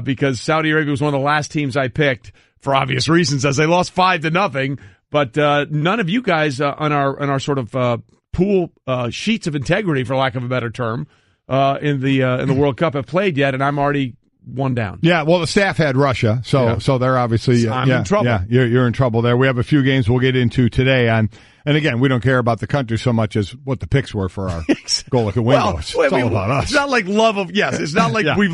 Because Saudi Arabia was one of the last teams I picked for obvious reasons, as they lost 5-0. But none of you guys on our sort of pool sheets of integrity, for lack of a better term, in the World Cup have played yet, and I'm already one down. Yeah, well, the staff had Russia, so they're obviously so I'm in trouble. Yeah, you're in trouble there. We have a few games we'll get into today on. And again, we don't care about the country so much as what the picks were for our Golic and Wingo. It's all about us. It's not like love of, yes, it's not like we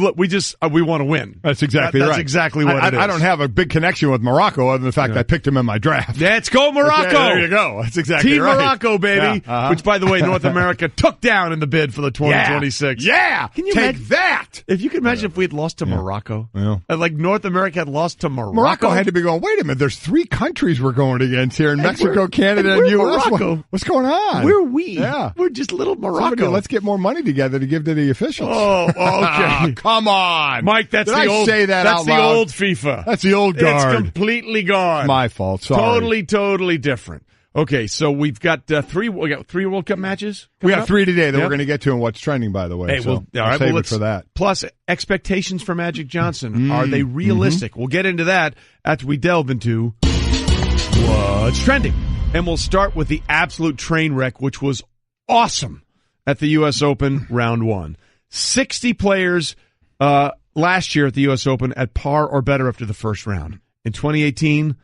want to win. That's exactly right. That's exactly what it is. I don't have a big connection with Morocco other than the fact I picked him in my draft. Let's go, Morocco. Okay, there you go. That's exactly Team right. Morocco, baby. Yeah, which, by the way, North America took down in the bid for the 2026. Yeah. Can you take that? If you could imagine if we had lost to Morocco. Yeah. Like North America had lost to Morocco. Morocco had to be going, wait a minute, there's 3 countries we're going against here in Mexico, Canada, and U.S. Morocco. What's going on? We're we. Yeah. We're just little Morocco. Let's get more money together to give to the officials. Oh, okay. Come on. Mike, that's Did the I old say that That's out the loud? old FIFA. That's the old guard. It's completely gone. It's my fault. Sorry. Totally different. Okay, so we got 3 World Cup matches? We got 3 today that we're going to get to and what's trending, by the way. Hey, so all right, save it for that. Plus, expectations for Magic Johnson. Are they realistic? We'll get into that after we delve into what's trending. And we'll start with the absolute train wreck, which was awesome at the U.S. Open round 1. 60 players last year at the U.S. Open at par or better after the first round. In 2018,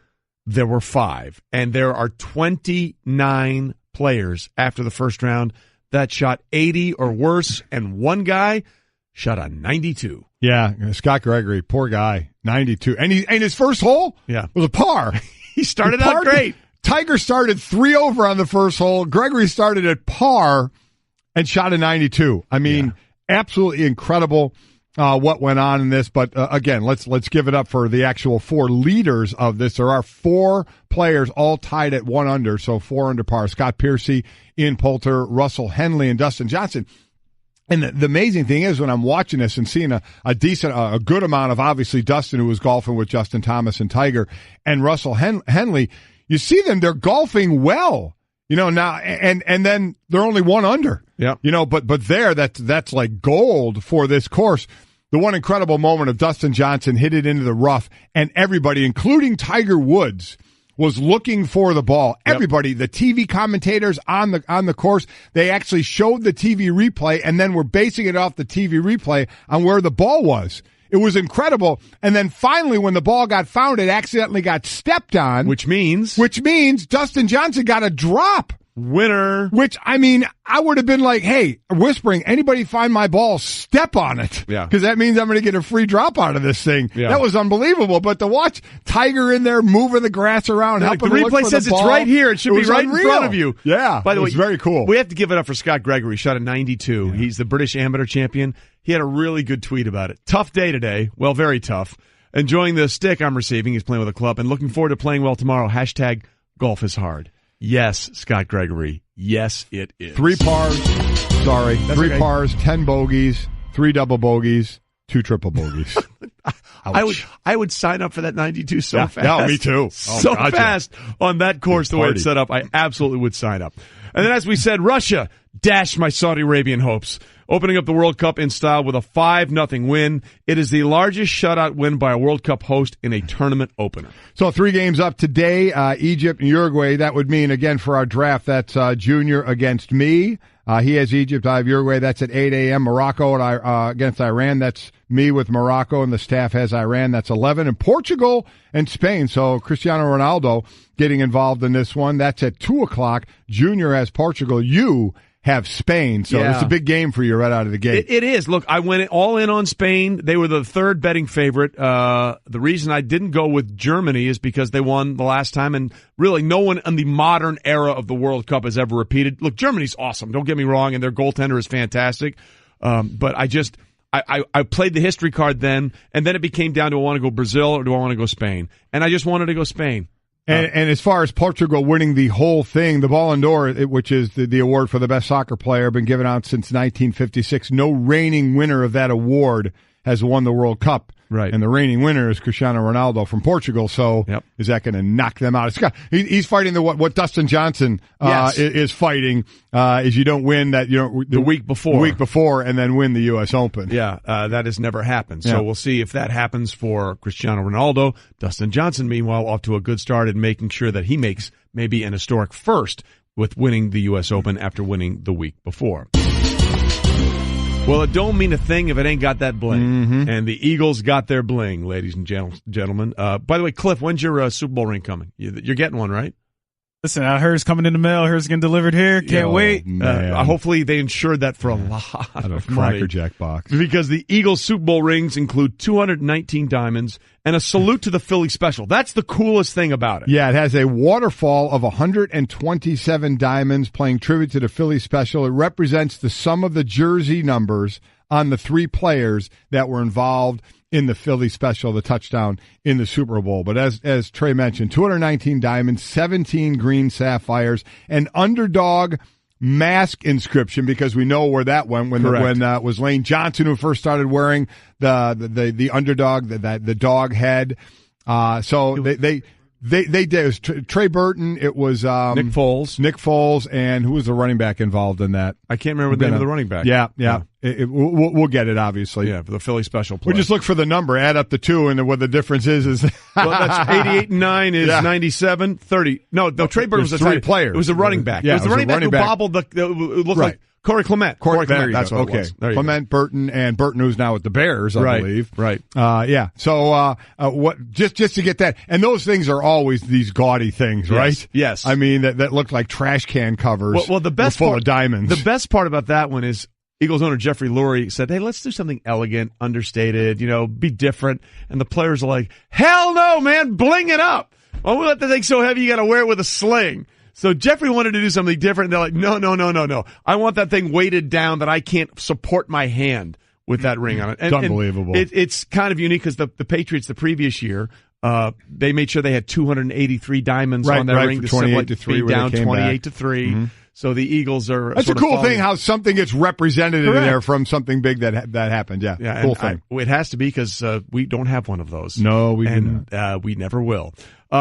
there were 5. And there are 29 players after the first round that shot 80 or worse, and one guy shot a 92. Yeah, Scott Gregory, poor guy, 92. And his first hole was a par. He started out great. Tiger started 3 over on the first hole. Gregory started at par and shot a 92. I mean, absolutely incredible what went on in this. But again, let's give it up for the actual 4 leaders of this. There are 4 players all tied at 1 under, so 4 under par. Scott Piercy, Ian Poulter, Russell Henley, and Dustin Johnson. And the amazing thing is when I'm watching this and seeing a good amount of obviously Dustin, who was golfing with Justin Thomas and Tiger, and Russell Henley, you see them, they're golfing well, now, and then they're only 1 under, but there, that's like gold for this course. The one incredible moment of Dustin Johnson hit it into the rough, and everybody, including Tiger Woods, was looking for the ball. Everybody, the TV commentators on the course, they actually showed the TV replay and then were basing it off the TV replay on where the ball was. It was incredible. And then finally, when the ball got found, it accidentally got stepped on. Which means Dustin Johnson got a drop. Winner. Which, I mean, I would have been like, hey, whispering, anybody find my ball, step on it. Yeah. Because that means I'm going to get a free drop out of this thing. Yeah. That was unbelievable. But to watch Tiger in there moving the grass around, helping the him look replay for says the ball, it's right here. It should be right unreal. in front of you. Yeah. By the way, it's very cool. We have to give it up for Scott Gregory. Shot a 92. Yeah. He's the British amateur champion. He had a really good tweet about it. Tough day today. Well, very tough. Enjoying the stick I'm receiving. He's playing with a club and looking forward to playing well tomorrow. # golf is hard. Yes, Scott Gregory. Yes, it is. 3 pars. Sorry. That's 3 pars, 10 bogeys, 3 double bogeys, 2 triple bogeys. I would sign up for that 92 so fast. No, me too. So fast on that course, the way it's set up. I absolutely would sign up. And then, as we said, Russia dashed my Saudi Arabian hopes, opening up the World Cup in style with a 5-0 win. It is the largest shutout win by a World Cup host in a tournament opener. So 3 games up today, Egypt and Uruguay. That would mean, again, for our draft, that's Junior against me. He has Egypt, I have Uruguay. That's at 8 a.m. Morocco against Iran. That's me with Morocco, and the staff has Iran. That's 11. And Portugal and Spain. So Cristiano Ronaldo getting involved in this one. That's at 2 o'clock. Junior has Portugal. You have Spain. So it's a big game for you right out of the gate. It is. Look, I went all in on Spain. They were the 3rd betting favorite. The reason I didn't go with Germany is because they won the last time, and really no one in the modern era of the World Cup has ever repeated. Look, Germany's awesome. Don't get me wrong, and their goaltender is fantastic. But I played the history card then, and then it became down to, do I want to go Brazil or do I want to go Spain? And I just wanted to go Spain. And as far as Portugal winning the whole thing, the Ballon d'Or, which is the award for the best soccer player, been given out since 1956. No reigning winner of that award has won the World Cup. Right. And the reigning winner is Cristiano Ronaldo from Portugal. So is that going to knock them out? He's fighting what Dustin Johnson is fighting is you don't win that the week before and then win the U.S. Open. Yeah, that has never happened. So we'll see if that happens for Cristiano Ronaldo. Dustin Johnson, meanwhile, off to a good start in making sure that he makes maybe an historic first with winning the U.S. Open after winning the week before. Well, it don't mean a thing if it ain't got that bling. Mm-hmm. And the Eagles got their bling, ladies and gentlemen. By the way, Cliff, when's your Super Bowl ring coming? You're getting one, right? Listen, I heard it's coming in the mail. Here's getting delivered here. Can't wait. Hopefully they insured that for a lot of money. Cracker Jack box. Because the Eagles Super Bowl rings include 219 diamonds and a salute to the Philly special. That's the coolest thing about it. Yeah, it has a waterfall of 127 diamonds playing tribute to the Philly special. It represents the sum of the jersey numbers on the 3 players that were involved in the Philly special, the touchdown in the Super Bowl. But as Trey mentioned, 219 diamonds, 17 green sapphires, an underdog mask inscription, because we know where that went when it was Lane Johnson who first started wearing the underdog, the dog head. So they did. It was Trey Burton. It was Nick Foles, and who was the running back involved in that? I can't remember the name of the running back. Yeah. We'll get it, obviously. Yeah, for the Philly special play. We just look for the number, add up the 2, and what the difference is well, that's 88 and 9 is 97, 30. No, Trey Burton was a 3 players. It was a running back. Yeah, it was the running back who bobbled it looked like Corey Clement. Corey Clement, that's what it was. Clement, Burton, and Burton, who's now with the Bears, I believe. Right. Yeah. So, just to get that, and those things are always these gaudy things, right? Yes. I mean, that look like trash can covers. Well, the best full part, of diamonds. The best part about that one is Eagles owner Jeffrey Lurie said, hey, let's do something elegant, understated, be different. And the players are like, hell no, man, bling it up. Oh, we let the thing so heavy you got to wear it with a sling. So Jeffrey wanted to do something different. And they're like, no. I want that thing weighted down that I can't support my hand with that ring on it. It's unbelievable. It's kind of unique because the Patriots the previous year, they made sure they had 283 diamonds on that ring to 28-3 down 28-3. Mm-hmm. So the Eagles are. That's a cool thing how something gets represented in there from something big that happened. Yeah, cool thing. It has to be because we don't have one of those. No, we do not. We never will.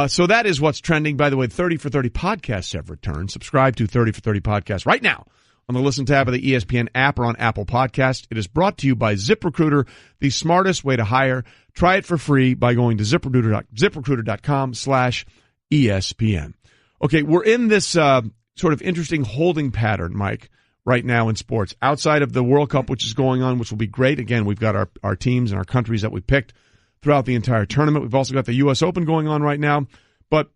So that is what's trending. By the way, 30 for 30 podcasts have returned. Subscribe to 30 for 30 podcast right now on the Listen tab of the ESPN app or on Apple Podcast. It is brought to you by ZipRecruiter, the smartest way to hire. Try it for free by going to ZipRecruiter.com/ESPN. Okay, we're in this sort of interesting holding pattern, Mike, right now in sports. Outside of the World Cup, which is going on, which will be great. Again, we've got our teams and our countries that we picked throughout the entire tournament. We've also got the U.S. Open going on right now. But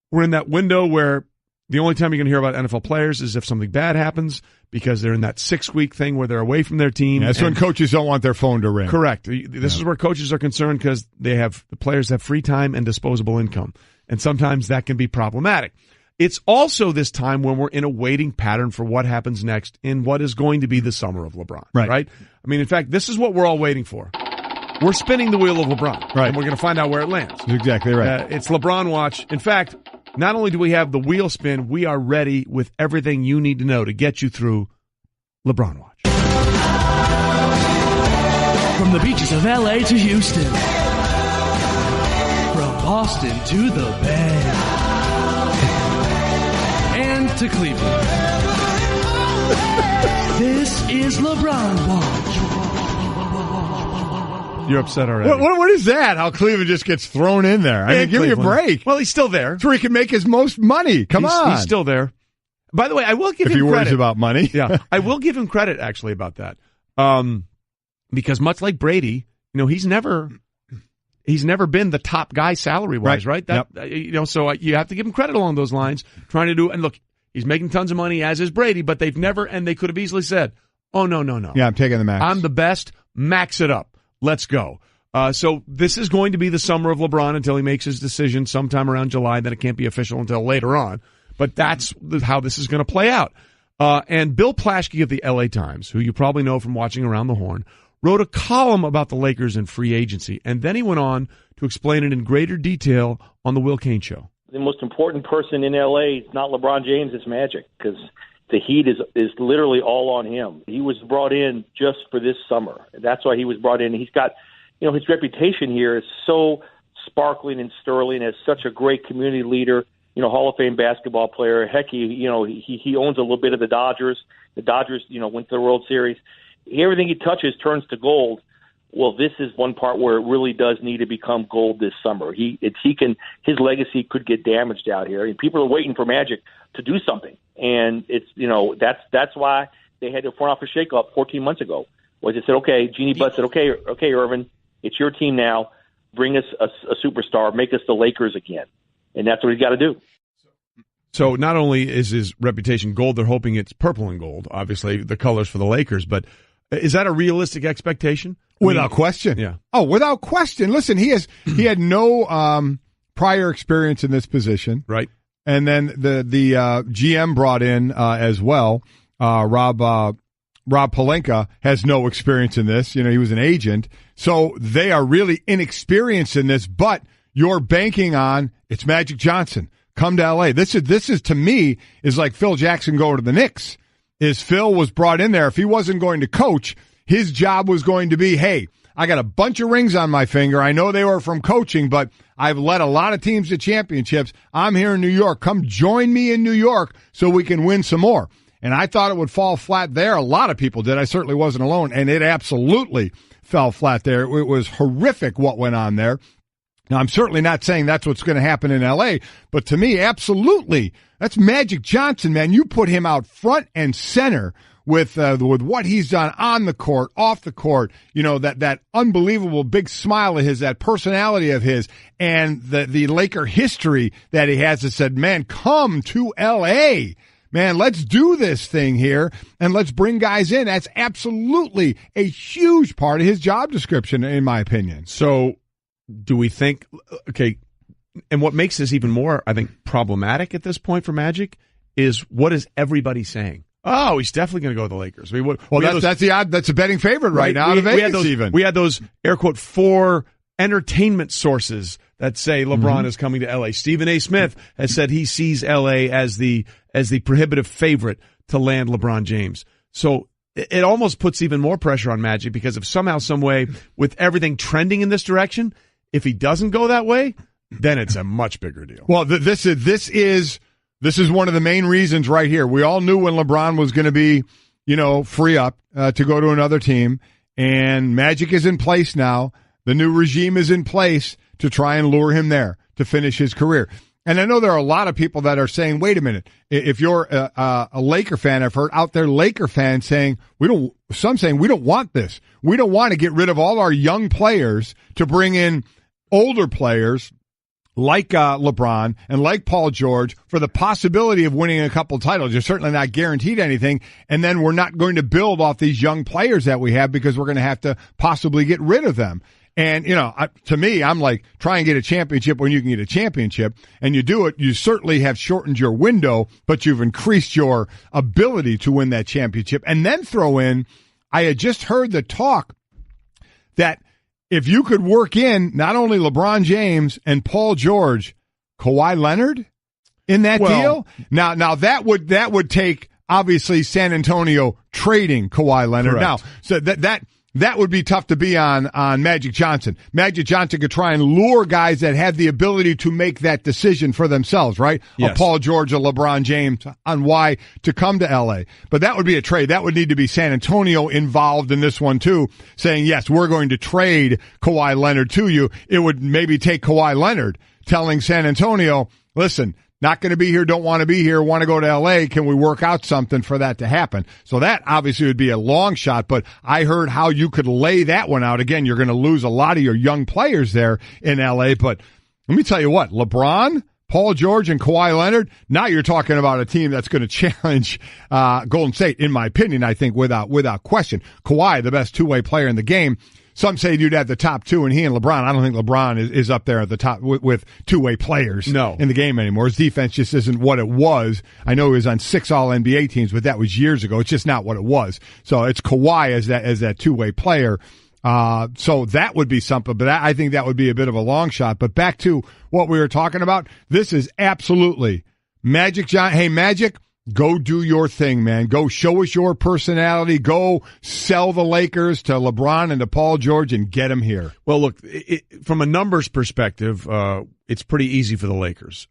we're in that window where the only time you're going to hear about NFL players is if something bad happens, because they're in that 6-week thing where they're away from their team. That's when coaches don't want their phone to ring. Correct. This is where coaches are concerned because the players have free time and disposable income. And sometimes that can be problematic. It's also this time when we're in a waiting pattern for what happens next in what is going to be the summer of LeBron. Right? I mean, in fact, this is what we're all waiting for. We're spinning the wheel of LeBron. Right. And we're going to find out where it lands. That's exactly right. It's LeBron watch. In fact, not only do we have the wheel spin, we are ready with everything you need to know to get you through LeBron watch. From the beaches of L.A. to Houston. From Boston to the Bay. And to Cleveland. This is LeBron watch. You're upset already. What is that? How Cleveland just gets thrown in there? I mean, give me a break. Well, he's still there. That's where he can make his most money. Come on. He's still there. By the way, I will give him credit. If he worries about money. Yeah, I will give him credit, actually, about that. Because much like Brady, he's never been the top guy salary-wise, right? So you have to give him credit along those lines, trying to do, and look, he's making tons of money, as is Brady, but they've never, and they could have easily said, oh, no. Yeah, I'm taking the max. I'm the best. Max it up. Let's go. So this is going to be the summer of LeBron until he makes his decision sometime around July. Then it can't be official until later on. But that's how this is going to play out. And Bill Plaschke of the LA Times, who you probably know from watching Around the Horn, wrote a column about the Lakers and free agency. And then he went on to explain it in greater detail on the Will Cain Show. The most important person in LA is not LeBron James, it's Magic, because the heat is literally all on him. He was brought in just for this summer. That's why he was brought in. He's got, his reputation here is so sparkling and sterling as such a great community leader, Hall of Fame basketball player. Heck, he owns a little bit of the Dodgers. The Dodgers, went to the World Series. Everything he touches turns to gold. Well, this is one part where it really does need to become gold this summer. His legacy could get damaged out here, and people are waiting for Magic to do something. And it's that's why they had a front office shakeup 14 months ago. Was they said, okay, Jeannie Butt said, okay, Irvin, it's your team now. Bring us a superstar, make us the Lakers again, and that's what he's got to do. So not only is his reputation gold, they're hoping it's purple and gold, obviously, the colors for the Lakers. But is that a realistic expectation? Without question. Yeah. Oh, without question. Listen, he had no prior experience in this position. Right. And then the GM brought in as well, Rob Pelinka has no experience in this. You know, he was an agent. So they are really inexperienced in this, but you're banking on it's Magic Johnson. Come to L.A. This is to me is like Phil Jackson going to the Knicks. Is Phil was brought in there. If he wasn't going to coach, his job was going to be, hey, I got a bunch of rings on my finger. I know they were from coaching, but I've led a lot of teams to championships. I'm here in New York. Come join me in New York so we can win some more. And I thought it would fall flat there. A lot of people did. I certainly wasn't alone. And it absolutely fell flat there. It was horrific what went on there. Now, I'm certainly not saying that's what's going to happen in L.A., but to me, absolutely. That's Magic Johnson, man. You put him out front and center with what he's done on the court, off the court, you know, that unbelievable big smile of his, that personality of his, and the Laker history that he has that said, man, come to L.A., man, let's do this thing here, and let's bring guys in. That's absolutely a huge part of his job description, in my opinion. So do we think, okay, and what makes this even more, I think, problematic at this point for Magic is what is everybody saying? Oh, he's definitely going to go to the Lakers. I mean, that's the odd. That's a betting favorite right now. We had those air quote 4 entertainment sources that say LeBron is coming to L.A. Stephen A. Smith has said he sees L.A. as the prohibitive favorite to land LeBron James. So it almost puts even more pressure on Magic because if somehow, some way, with everything trending in this direction, if he doesn't go that way, then it's a much bigger deal. Well, this is one of the main reasons right here. We all knew when LeBron was going to be, free up to go to another team, and Magic is in place now. The new regime is in place to try and lure him there to finish his career. And I know there are a lot of people that are saying, wait a minute, if you're a Laker fan, I've heard out there Laker fans saying, some saying we don't want this. We don't want to get rid of all our young players to bring in older players like LeBron and like Paul George for the possibility of winning a couple titles. You're certainly not guaranteed anything. And then we're not going to build off these young players that we have because we're going to have to possibly get rid of them. And, to me, I'm like, try and get a championship when you can get a championship. And you do it, you certainly have shortened your window, but you've increased your ability to win that championship. And then throw in, I had just heard the talk that if you could work in not only LeBron James and Paul George, Kawhi Leonard in that deal. Now that would take, obviously, San Antonio trading Kawhi Leonard. Correct. Now, so that would be tough to be on Magic Johnson. Magic Johnson could try and lure guys that have the ability to make that decision for themselves, right? Yes. A Paul George, a LeBron James on why to come to L.A. But that would be a trade. That would need to be San Antonio involved in this one, too, saying, yes, we're going to trade Kawhi Leonard to you. It would maybe take Kawhi Leonard telling San Antonio, listen, not going to be here, don't want to be here, want to go to L.A., can we work out something for that to happen? So that obviously would be a long shot, but I heard how you could lay that one out. Again, you're going to lose a lot of your young players there in L.A., but let me tell you what, LeBron, Paul George, and Kawhi Leonard, now you're talking about a team that's going to challenge Golden State, in my opinion, I think, without question. Kawhi, the best two-way player in the game. Some say you'd have the top two, and he and LeBron. I don't think LeBron is up there at the top with two-way players in the game anymore. His defense just isn't what it was. I know he was on 6 All-NBA teams, but that was years ago. It's just not what it was. So it's Kawhi as that two-way player. So that would be something, but I think that would be a bit of a long shot. But back to what we were talking about, this is absolutely Magic. Hey, Magic, go do your thing, man. Go show us your personality. Go sell the Lakers to LeBron and to Paul George and get them here. Well, look, from a numbers perspective, it's pretty easy for the Lakers.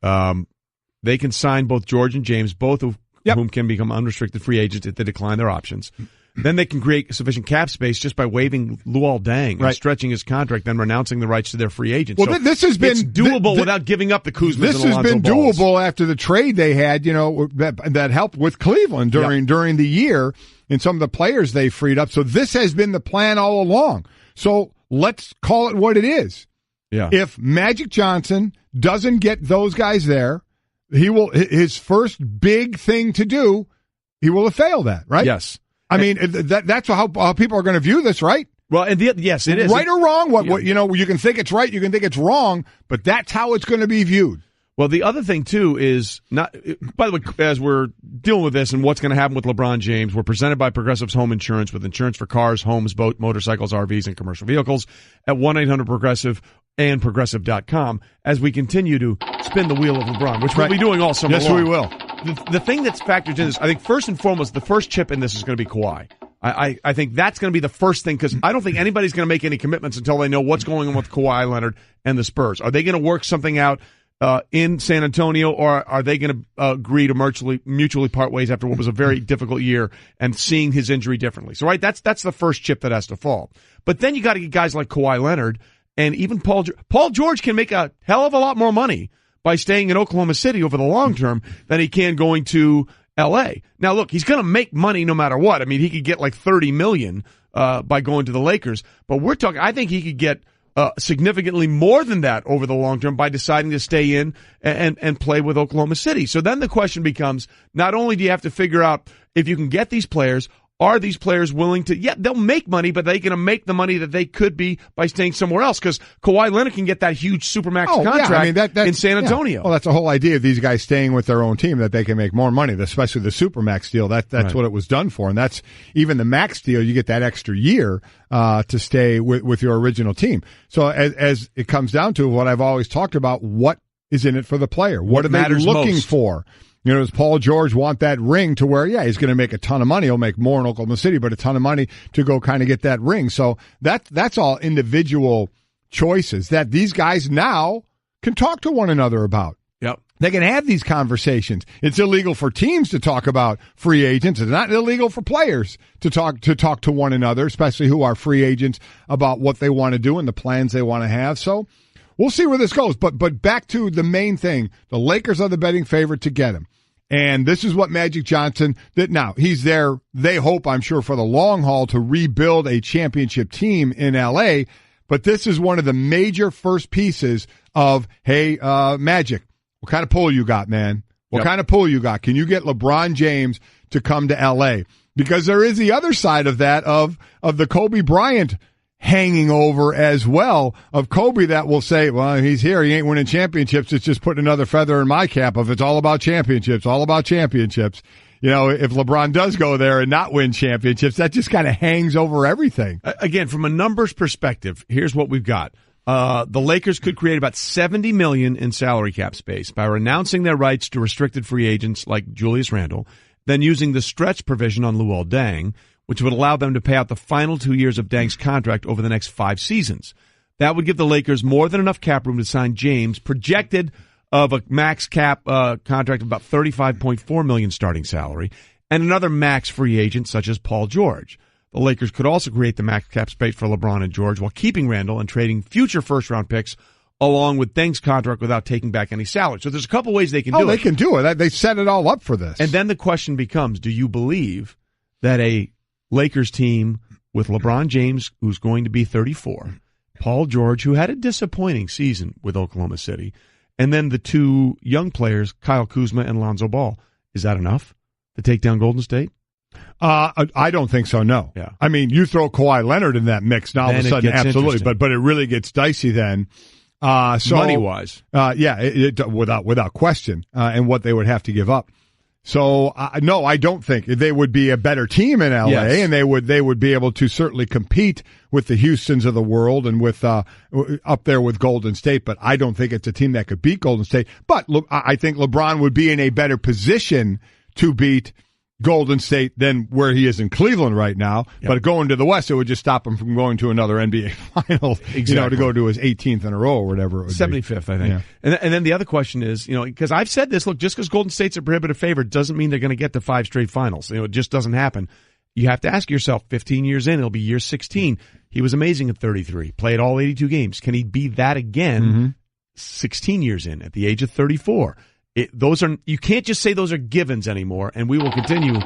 They can sign both George and James, both of whom can become unrestricted free agents if they decline their options. Then they can create sufficient cap space just by waiving Luol Deng and stretching his contract, then renouncing the rights to their free agents. Well, this has been doable without giving up the Kuzmas and Alonzo This has been Balls. doable after the trade they had, that helped with Cleveland during the year and some of the players they freed up. So this has been the plan all along. So let's call it what it is. Yeah. If Magic Johnson doesn't get those guys there, his first big thing to do, he will have failed at, right? Yes. I mean, that's how people are going to view this, right? Well, and yes, it is. Right or wrong, what you can think it's right, you can think it's wrong, but that's how it's going to be viewed. Well, the other thing, too, is not. By the way, as we're dealing with this and what's going to happen with LeBron James, we're presented by Progressive's Home Insurance with insurance for cars, homes, boats, motorcycles, RVs, and commercial vehicles at 1-800-PROGRESSIVE and Progressive.com as we continue to spin the wheel of LeBron, which we'll be doing all summer long. Yes, we will. The thing that's factored in this, I think, first and foremost, the first chip in this is going to be Kawhi. I think that's going to be the first thing because I don't think anybody's going to make any commitments until they know what's going on with Kawhi Leonard and the Spurs. Are they going to work something out in San Antonio, or are they going to agree to mutually part ways after what was a very difficult year and seeing his injury differently? So, right, that's the first chip that has to fall. But then you got to get guys like Kawhi Leonard and even Paul George can make a hell of a lot more money by staying in Oklahoma City over the long term than he can going to L.A. Now, look, he's going to make money no matter what. I mean, he could get like $30 million by going to the Lakers, but we're talking. I think he could get significantly more than that over the long term by deciding to stay in and play with Oklahoma City. So then the question becomes, not only do you have to figure out if you can get these players, are these players willing to, they'll make money, but they're going to make the money that they could be by staying somewhere else because Kawhi Leonard can get that huge Supermax contract in San Antonio. Yeah. Well, that's the whole idea of these guys staying with their own team, that they can make more money, especially the Supermax deal. That's right. What it was done for. And that's even the Max deal, you get that extra year to stay with your original team. So as it comes down to what I've always talked about, what is in it for the player? What are they looking for? You know, does Paul George want that ring to where, he's going to make a ton of money. He'll make more in Oklahoma City, but a ton of money to go kind of get that ring. So that's all individual choices that these guys now can talk to one another about. Yep. They can have these conversations. It's illegal for teams to talk about free agents. It's not illegal for players to talk to one another, especially who are free agents, about what they want to do and the plans they want to have. So we'll see where this goes. But back to the main thing. The Lakers are the betting favorite to get him. And this is what Magic Johnson did. Now, he's there, they hope, I'm sure, for the long haul to rebuild a championship team in L.A., but this is one of the major first pieces of, hey, Magic, what kind of pull you got, man? What kind of pull you got? Can you get LeBron James to come to L.A.? Because there is the other side of that, of the Kobe Bryant hanging over as well, of Kobe that will say, well, he's here, he ain't winning championships, it's just putting another feather in my cap of it's all about championships, all about championships. You know, if LeBron does go there and not win championships, that just kind of hangs over everything. Again, from a numbers perspective, here's what we've got. The Lakers could create about $70 million in salary cap space by renouncing their rights to restricted free agents like Julius Randle, then using the stretch provision on Luol Deng, which would allow them to pay out the final 2 years of Deng's contract over the next 5 seasons. That would give the Lakers more than enough cap room to sign James, projected of a max cap contract of about $35.4 million starting salary, and another max free agent such as Paul George. The Lakers could also create the max cap space for LeBron and George while keeping Randle and trading future first-round picks along with Deng's contract without taking back any salary. So there's a couple ways they can do it. Oh, they can do it. They set it all up for this. And then the question becomes, do you believe that a Lakers team with LeBron James, who's going to be 34, Paul George, who had a disappointing season with Oklahoma City, and then the two young players, Kyle Kuzma and Lonzo Ball, is that enough to take down Golden State? I don't think so, no. Yeah. I mean, you throw Kawhi Leonard in that mix, now all of a sudden, absolutely, but it really gets dicey then. So money-wise. Without question, and what they would have to give up. So, no, I don't think they would be a better team in L.A., yes. And they would be able to certainly compete with the Houstons of the world and with up there with Golden State, but I don't think it's a team that could beat Golden State. But look, I think LeBron would be in a better position to beat Golden State than where he is in Cleveland right now. Yep. But going to the West, it would just stop him from going to another NBA final, exactly. To go to his 18th in a row or whatever it would 75th, be. I think. Yeah. And then the other question is, because I've said this, look, just because Golden State's a prohibitive favorite doesn't mean they're going to get to 5 straight finals. It just doesn't happen. You have to ask yourself, 15 years in, it'll be year 16. He was amazing at 33, played all 82 games. Can he be that again 16 years in at the age of 34? You can't just say those are givens anymore, and we will continue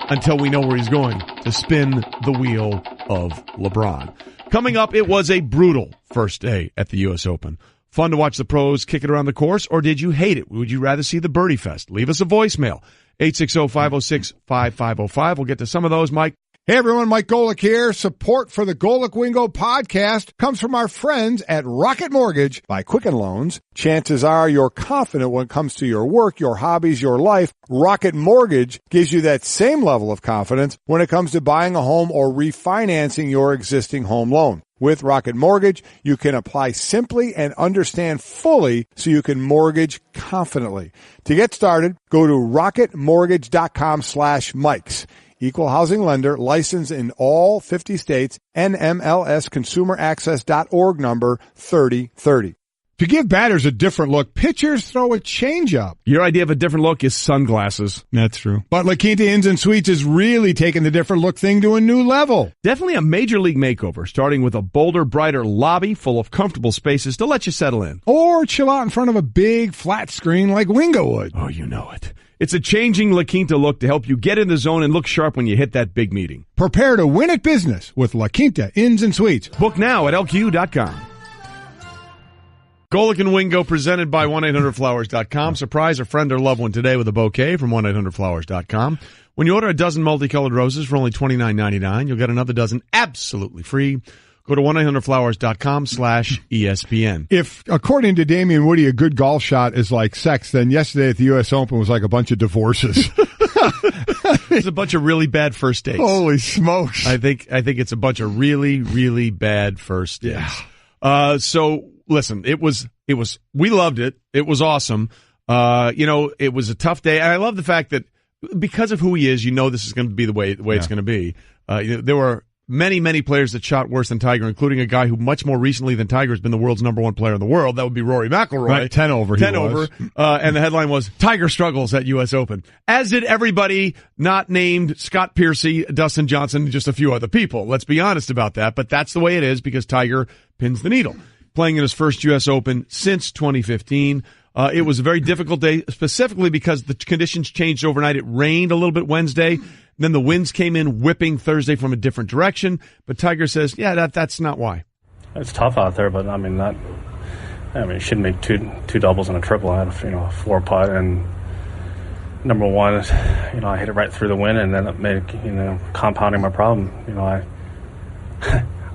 until we know where he's going to spin the wheel of LeBron. Coming up, it was a brutal first day at the U.S. Open. Fun to watch the pros kick it around the course, or did you hate it? Would you rather see the birdie fest? Leave us a voicemail, 860-506-5505. We'll get to some of those, Mike. Hey everyone, Mike Golic here. Support for the Golic Wingo podcast comes from our friends at Rocket Mortgage by Quicken Loans. Chances are you're confident when it comes to your work, your hobbies, your life. Rocket Mortgage gives you that same level of confidence when it comes to buying a home or refinancing your existing home loan. With Rocket Mortgage, you can apply simply and understand fully so you can mortgage confidently. To get started, go to rocketmortgage.com/Mikes. Equal housing lender, licensed in all 50 states, NMLSconsumeraccess.org number 3030. To give batters a different look, pitchers throw a changeup. Your idea of a different look is sunglasses. That's true. But La Quinta Inns and Suites is really taking the different look thing to a new level. Definitely a major league makeover, starting with a bolder, brighter lobby full of comfortable spaces to let you settle in. Or chill out in front of a big flat screen like Wingo would. Oh, you know it. It's a changing La Quinta look to help you get in the zone and look sharp when you hit that big meeting. Prepare to win at business with La Quinta Inns and Suites. Book now at LQ.com. Golic and Wingo presented by 1-800-Flowers.com. Surprise a friend or loved one today with a bouquet from 1-800-Flowers.com. When you order a dozen multicolored roses for only $29.99, you'll get another dozen absolutely free. Go to 1-800-Flowers.com/ESPN. If, according to Damian Woody, a good golf shot is like sex, then yesterday at the U.S. Open was like a bunch of divorces. It's a bunch of really bad first dates. Holy smokes. I think it's a bunch of really, really bad first dates. Yeah. So listen, it was, we loved it. It was awesome. It was a tough day. And I love the fact that because of who he is, this is going to be the way it's going to be. There were many players that shot worse than Tiger, including a guy who much more recently than Tiger has been the world's number one player in the world. That would be Rory McIlroy. Right, 10 over. And the headline was, Tiger struggles at U.S. Open. As did everybody not named Scott Piercy, Dustin Johnson, and just a few other people. Let's be honest about that. But that's the way it is because Tiger pins the needle. Playing in his first U.S. Open since 2015. It was a very difficult day, specifically because the conditions changed overnight. It rained a little bit Wednesday. Then the winds came in whipping Thursday from a different direction. But Tiger says, that's not why. It's tough out there, but you shouldn't make two doubles and a triple. I had a 4-putt, and number one is, I hit it right through the wind, and then it made compounding my problem. I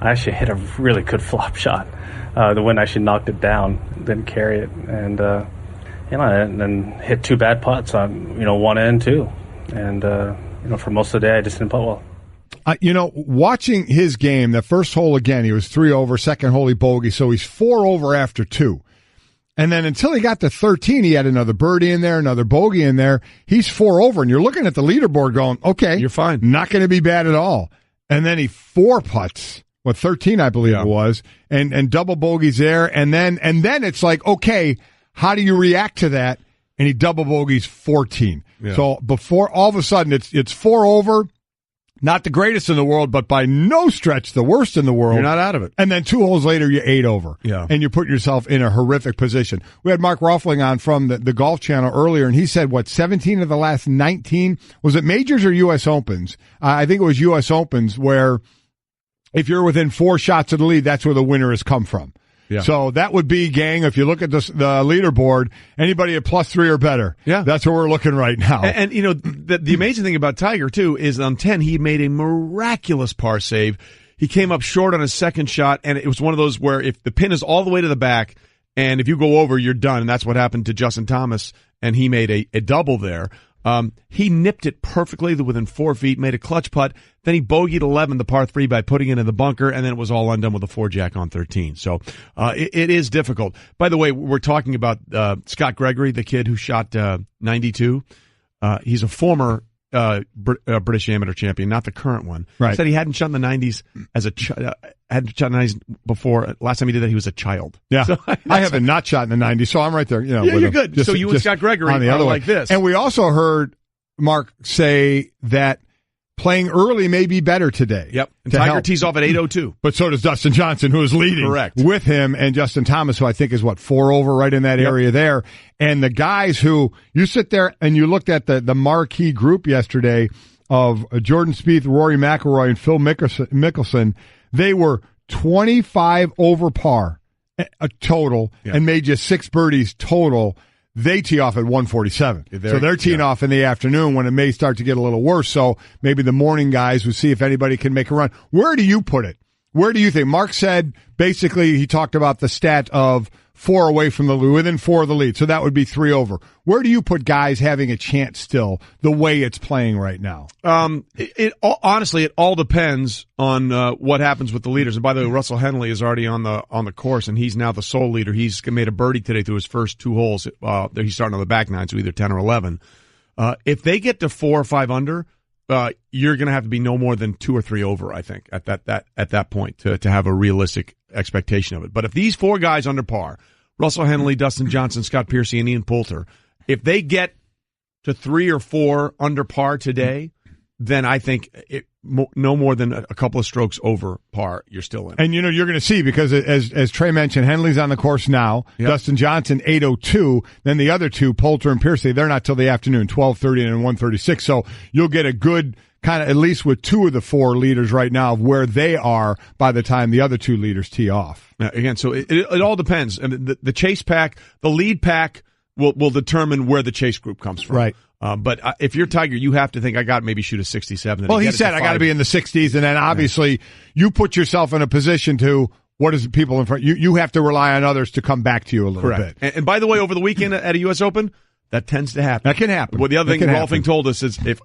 actually hit a really good flop shot. The wind actually knocked it down, didn't carry it, and then hit 2 bad putts on one and two, and for most of the day I just didn't putt well. Watching his game, the first hole again, he was 3 over, second hole he bogeyed, so he's 4 over after 2. And then until he got to 13, he had another birdie in there, another bogey in there. He's 4 over, and you're looking at the leaderboard going, okay, you're fine. Not going to be bad at all. And then he 4 putts. 13, I believe it was, and double bogeys there, and then it's like, okay, how do you react to that? And he double bogeys 14. Yeah. So before all of a sudden it's 4 over, not the greatest in the world, but by no stretch the worst in the world. You're not out of it. And then 2 holes later, you're 8 over. Yeah. And you put yourself in a horrific position. We had Mark Rolfing on from the Golf Channel earlier, and he said, 17 of the last 19, was it majors or U.S. Opens? I think it was U.S. Opens where if you're within 4 shots of the lead, that's where the winner has come from. Yeah. So that would be, gang, if you look at the leaderboard, anybody at +3 or better. Yeah. That's where we're looking right now. And the amazing thing about Tiger, too, is on 10, he made a miraculous par save. He came up short on his second shot, and it was one of those where if the pin is all the way to the back, and if you go over, you're done. And that's what happened to Justin Thomas, and he made a double there. He nipped it perfectly within 4 feet, made a clutch putt. Then he bogeyed 11, the par 3, by putting it in the bunker, and then it was all undone with a 4-jack on 13. So it is difficult. By the way, we're talking about Scott Gregory, the kid who shot 92. He's a former British amateur champion, not the current one. Right. He said he hadn't shot in the 90s as a hadn't shot in the 90s before. Last time he did that, he was a child. Yeah, so, I haven't not shot in the 90s, so I'm right there. Yeah, you're good. Just, so you and Scott Gregory on the other like this. And we also heard Mark say that playing early may be better today. Yep. And Tiger tees off at 8:02. But so does Dustin Johnson, who is leading. Correct. With him, and Justin Thomas, who I think is 4 over right in that area there. And the guys who you sit there and you looked at the marquee group yesterday of Jordan Spieth, Rory McIlroy, and Phil Mickelson, they were 25 over par total and made just 6 birdies total, they tee off at 147. So they're teeing off in the afternoon when it may start to get a little worse. So maybe the morning guys would see if anybody can make a run. Where do you put it? Where do you think? Mark said basically he talked about the stat of 4 away from the lead, within 4 of the lead. So that would be 3 over. Where do you put guys having a chance still the way it's playing right now? Honestly, it all depends on what happens with the leaders. And by the way, Russell Henley is already on the course, and he's now the sole leader. He's made a birdie today through his first 2 holes. He's starting on the back 9, so either 10 or 11. If they get to 4 or 5 under, you're going to have to be no more than 2 or 3 over, I think, at that point to have a realistic expectation of it. But if these 4 guys under par, Russell Henley, Dustin Johnson, Scott Piercy, and Ian Poulter, if they get to 3 or 4 under par today, then I think no more than a couple of strokes over par, you're still in. And, you're going to see, because as Trey mentioned, Henley's on the course now. Yep. Dustin Johnson, 8:02. Then the other 2, Poulter and Piercy, they're not till the afternoon, 12:30 and 1:36. So you'll get a good kind of, at least with 2 of the 4 leaders right now, of where they are by the time the other 2 leaders tee off. Now, again, so it all depends. And the chase pack, the lead pack will determine where the chase group comes from. Right. But if you're Tiger, you have to think, I got maybe shoot a 67. Well, he said, I got to be in the 60s. And then obviously you put yourself in a position to, what is the people in front? You have to rely on others to come back to you a little bit. And by the way, over the weekend at a U.S. Open, that tends to happen. That can happen. Well, the other thing Rolfing told us is if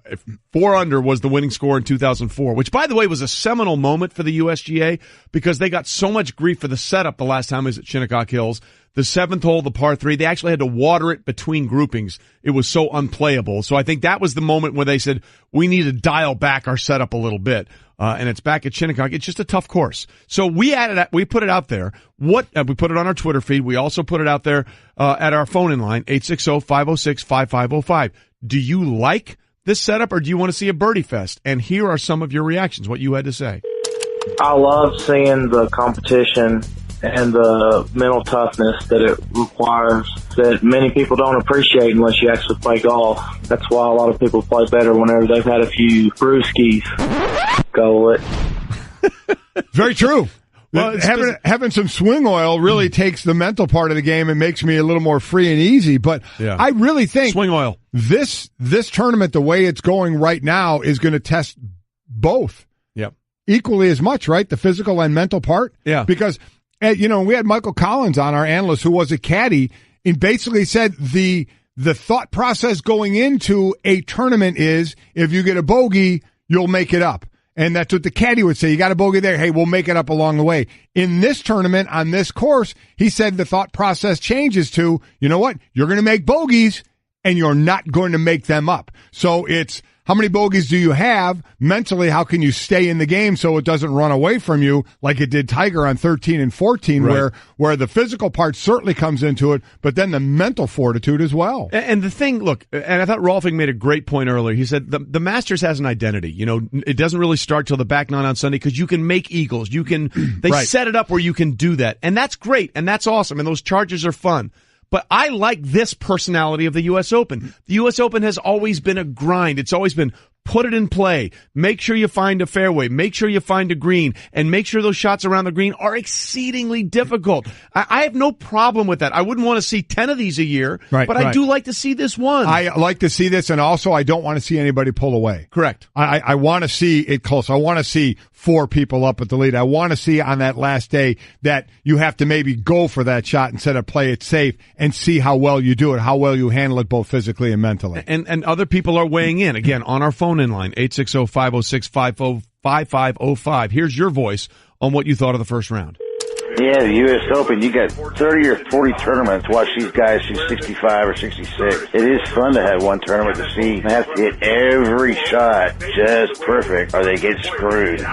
4 under was the winning score in 2004, which, by the way, was a seminal moment for the USGA because they got so much grief for the setup the last time it was at Shinnecock Hills. The 7th hole, the par 3, they actually had to water it between groupings. It was so unplayable. So I think that was the moment where they said, we need to dial back our setup a little bit. And it's back at Shinnecock. It's just a tough course. So we put it out there. We put it on our Twitter feed. We also put it out there, at our phone-in line, 860-506-5505. Do you like this setup, or do you want to see a birdie fest? And here are some of your reactions, what you had to say. I love seeing the competition and the mental toughness that it requires that many people don't appreciate unless you actually play golf. That's why a lot of people play better whenever they've had a few brewskis. Golic. Very true. Well, having some swing oil really takes the mental part of the game and makes me a little more free and easy. But I really think swing oil. This tournament, the way it's going right now, is going to test both. Yep. Equally as much, right? The physical and mental part. Yeah. Because we had Michael Collins on, our analyst, who was a caddy, and basically said the thought process going into a tournament is if you get a bogey, you'll make it up. And that's what the caddy would say. You got a bogey there. Hey, we'll make it up along the way. In this tournament, on this course, he said the thought process changes to, you know what? You're going to make bogeys and you're not going to make them up. So it's, how many bogeys do you have? Mentally, how can you stay in the game so it doesn't run away from you like it did Tiger on 13 and 14, right, where the physical part certainly comes into it, but then the mental fortitude as well. And the thing, look, and I thought Rolfing made a great point earlier. He said the Masters has an identity. It doesn't really start till the back 9 on Sunday because you can make eagles. They set it up where you can do that. And that's great. And that's awesome. And those charges are fun. But I like this personality of the U.S. Open. The U.S. Open has always been a grind. It's always been put it in play. Make sure you find a fairway. Make sure you find a green. And make sure those shots around the green are exceedingly difficult. I have no problem with that. I wouldn't want to see 10 of these a year, but I do like to see this one. I like to see this, and also I don't want to see anybody pull away. Correct. I want to see it close. I want to see 4 people up at the lead. I want to see on that last day that you have to maybe go for that shot instead of play it safe and see how well you do it, how well you handle it both physically and mentally. And other people are weighing in, again, on our phone in line, 860-506-5505. Here's your voice on what you thought of the first round. Yeah, the U.S. Open, you got 30 or 40 tournaments to watch these guys shoot 65 or 66. It is fun to have one tournament to see. They have to hit every shot just perfect or they get screwed.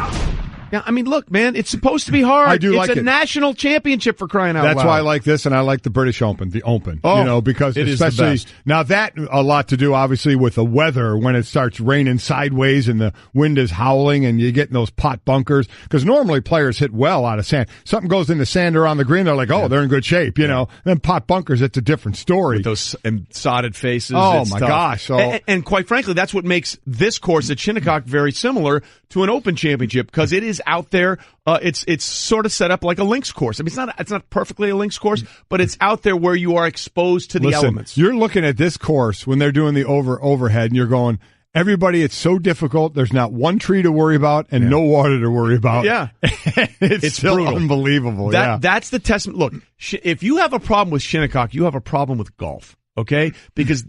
Yeah, I mean, look, man, it's supposed to be hard. I do like it. It's a national championship for crying out loud. That's why I like this, and I like the British Open, the Open. Oh, because it especially is the best. Now that a lot to do, obviously, with the weather when it starts raining sideways and the wind is howling and you're getting those pot bunkers. Because normally players hit well out of sand. Something goes into sand around the green, they're like, they're in good shape, Then pot bunkers, it's a different story. With those sodded faces. Oh, my gosh. So, and quite frankly, that's what makes this course at Shinnecock very similar to an Open championship because it is is out there. It's sort of set up like a links course. I mean, it's not perfectly a links course, but it's out there where you are exposed to the elements. You're looking at this course when they're doing the overhead, and you're going, everybody, it's so difficult. There's not one tree to worry about and no water to worry about. Yeah. it's still brutal. Unbelievable. That's the testament. Look, if you have a problem with Shinnecock, you have a problem with golf, okay? Because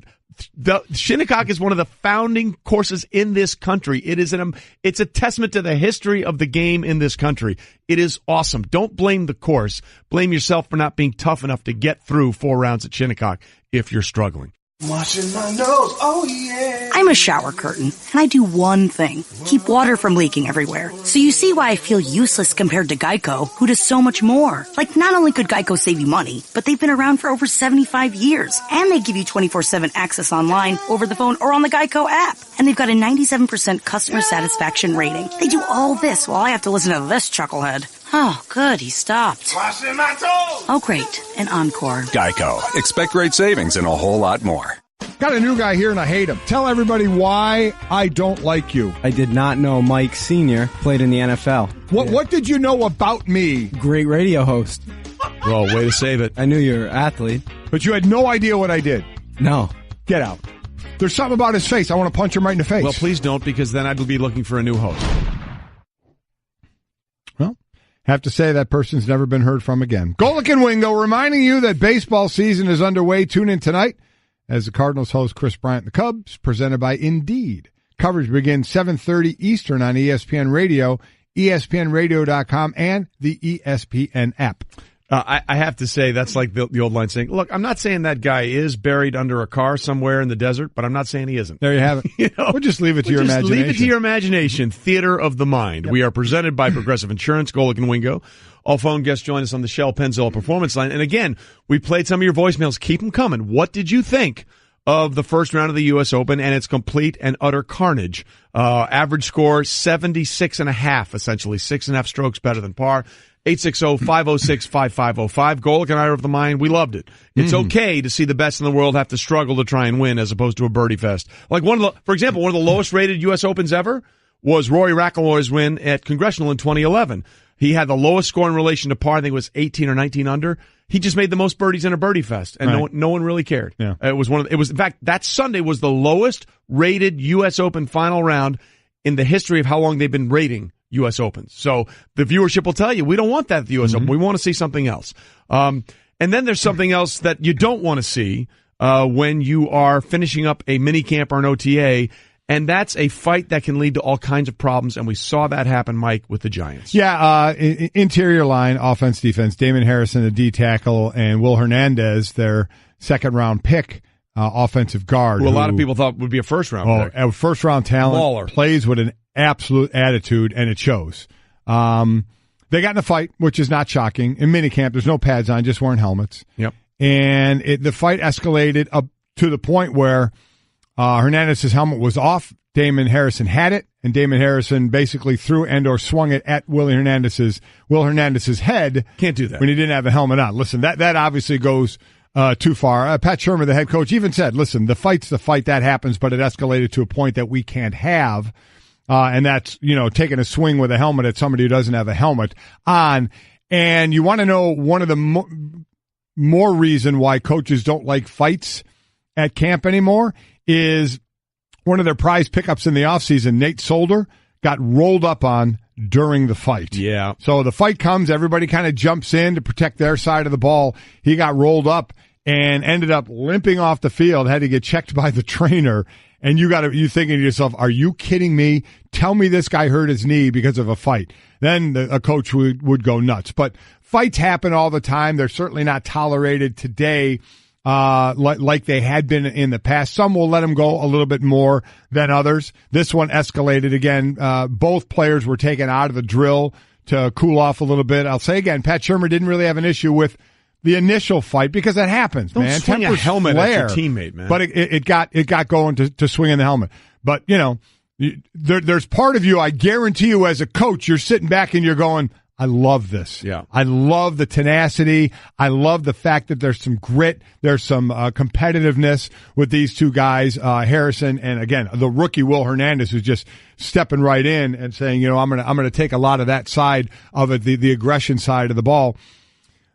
the Shinnecock is one of the founding courses in this country. It's a testament to the history of the game in this country. It is awesome. Don't blame the course. Blame yourself for not being tough enough to get through 4 rounds at Shinnecock if you're struggling. Washing my nose, oh yeah. I'm a shower curtain, and I do one thing. Keep water from leaking everywhere. So you see why I feel useless compared to Geico, who does so much more. Like, not only could Geico save you money, but they've been around for over 75 years. And they give you 24/7 access online, over the phone, or on the Geico app. And they've got a 97% customer satisfaction rating. They do all this while I have to listen to this chucklehead. Oh, good, he stopped. Washing my toes. Oh, great, an encore. Geico. Expect great savings and a whole lot more. Got a new guy here and I hate him. Tell everybody why I don't like you. I did not know Mike Sr. played in the NFL. What did you know about me? Great radio host. Well, way to save it. I knew you were an athlete. But you had no idea what I did. No. Get out. There's something about his face. I want to punch him right in the face. Well, please don't, because then I'd be looking for a new host. Well, have to say that person's never been heard from again. Golic and Wingo reminding you that baseball season is underway. Tune in tonight as the Cardinals host Chris Bryant and the Cubs, presented by Indeed. Coverage begins 7:30 Eastern on ESPN Radio, ESPNradio.com, and the ESPN app. I have to say, that's like the old line saying, look, I'm not saying that guy is buried under a car somewhere in the desert, but I'm not saying he isn't. There you have it. We'll just leave it to your imagination. Leave it to your imagination. Theater of the mind. Yep. We are presented by Progressive Insurance, Golic and Wingo. All phone guests join us on the Shell Pennzoil Performance Line. And again, we played some of your voicemails. Keep them coming. What did you think of the first round of the U.S. Open and its complete and utter carnage? Average score, 76.5, essentially. 6.5 strokes better than par. 860-506-5505. Golic and I are of the mind. We loved it. It's okay to see the best in the world have to struggle to try and win as opposed to a birdie fest. Like for example, one of the lowest rated U.S. Opens ever was Rory McIlroy's win at Congressional in 2011. He had the lowest score in relation to par. I think it was 18 or 19 under. He just made the most birdies in a birdie fest, and no one really cared. Yeah. In fact, that Sunday was the lowest rated U.S. Open final round in the history of how long they've been rating U.S. Opens. So the viewership will tell you, we don't want that at the U.S. Open. We want to see something else. And then there's something else that you don't want to see when you are finishing up a mini camp or an OTA, and that's a fight that can lead to all kinds of problems, and we saw that happen, Mike, with the Giants. Yeah, interior line, offense, defense, Damon Harrison, the D tackle, and Will Hernandez, their second-round pick, offensive guard. Who a lot of people thought would be a first-round pick. A first-round talent. Baller. Plays with an absolute attitude, and it shows. They got in a fight, which is not shocking. In minicamp, there's no pads on, just wearing helmets. Yep. And the fight escalated up to the point where Hernandez's helmet was off. Damon Harrison had it, and Damon Harrison basically threw and or swung it at Will Hernandez's head. Can't do that when he didn't have a helmet on. Listen, that obviously goes too far. Pat Shermer, the head coach, even said, "Listen, the fight's the fight, that happens, but it escalated to a point that we can't have." And that's, taking a swing with a helmet at somebody who doesn't have a helmet on. And you want to know one of the more reason why coaches don't like fights at camp anymore is one of their prize pickups in the offseason, Nate Solder, got rolled up on during the fight. Yeah. So the fight comes, everybody kind of jumps in to protect their side of the ball. He got rolled up and ended up limping off the field, had to get checked by the trainer. And you thinking to yourself, are you kidding me? Tell me this guy hurt his knee because of a fight. Then a coach would go nuts. But fights happen all the time. They're certainly not tolerated today like they had been in the past. Some will let them go a little bit more than others. This one escalated again. Both players were taken out of the drill to cool off a little bit. I'll say again, Pat Shermer didn't really have an issue with the initial fight because it happens, Don't man. Swing a helmet at your teammate, man. But it got going to swing in the helmet. But there's part of you, I guarantee you, as a coach, you're sitting back and you're going, I love this. Yeah. I love the tenacity. I love the fact that there's some grit. There's some competitiveness with these two guys, Harrison, and again, the rookie Will Hernandez, who's just stepping right in and saying, I'm gonna take a lot of that side of it, the aggression side of the ball.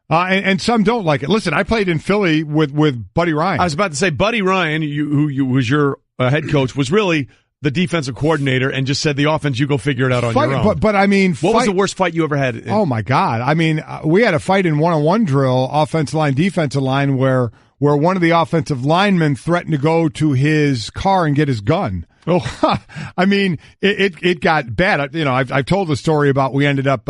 And some don't like it. Listen, I played in Philly with Buddy Ryan. I was about to say, Buddy Ryan, who was your head coach, was really the defensive coordinator and just said the offense, you go figure it out on your own. But I mean, what was the worst fight you ever had? Oh my God. I mean, we had a fight in one-on-one drill, offensive line, defensive line, where one of the offensive linemen threatened to go to his car and get his gun. Oh, I mean, it got bad. I've told the story about we ended up,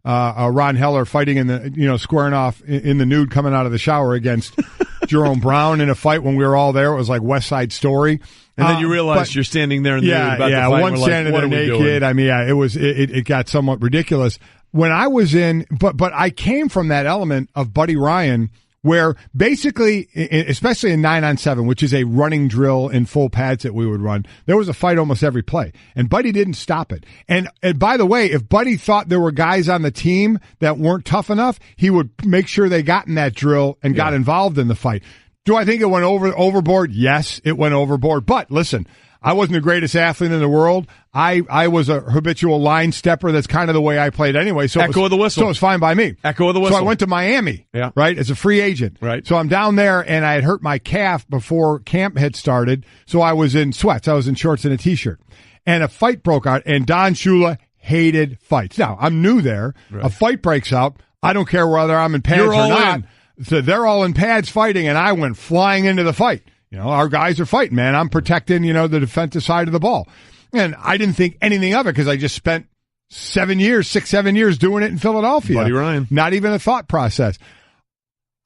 Ron Heller fighting in the, squaring off in the nude coming out of the shower against Jerome Brown in a fight when we were all there. It was like West Side Story. And then you realize you're standing there in the nude about to fight. One standing there naked. I mean, it got somewhat ridiculous. When I was but I came from that element of Buddy Ryan, where basically, especially in 9-on-7, which is a running drill in full pads that we would run, there was a fight almost every play. And Buddy didn't stop it. And by the way, if Buddy thought there were guys on the team that weren't tough enough, he would make sure they got in that drill and got involved in the fight. Do I think it went overboard? Yes, it went overboard. But listen, I wasn't the greatest athlete in the world. I was a habitual line stepper. That's kind of the way I played anyway. So Echo of the whistle. So it was fine by me. Echo of the whistle. So I went to Miami, right, as a free agent. Right. So I'm down there, and I had hurt my calf before camp had started, so I was in sweats. I was in shorts and a T-shirt. And a fight broke out, and Don Shula hated fights. Now, I'm new there. Right. A fight breaks out. I don't care whether I'm in pads or not. So they're all in pads fighting, and I went flying into the fight. Our guys are fighting, man. I'm protecting, the defensive side of the ball. And I didn't think anything of it because I just spent 7 years doing it in Philadelphia. Buddy Ryan. Not even a thought process.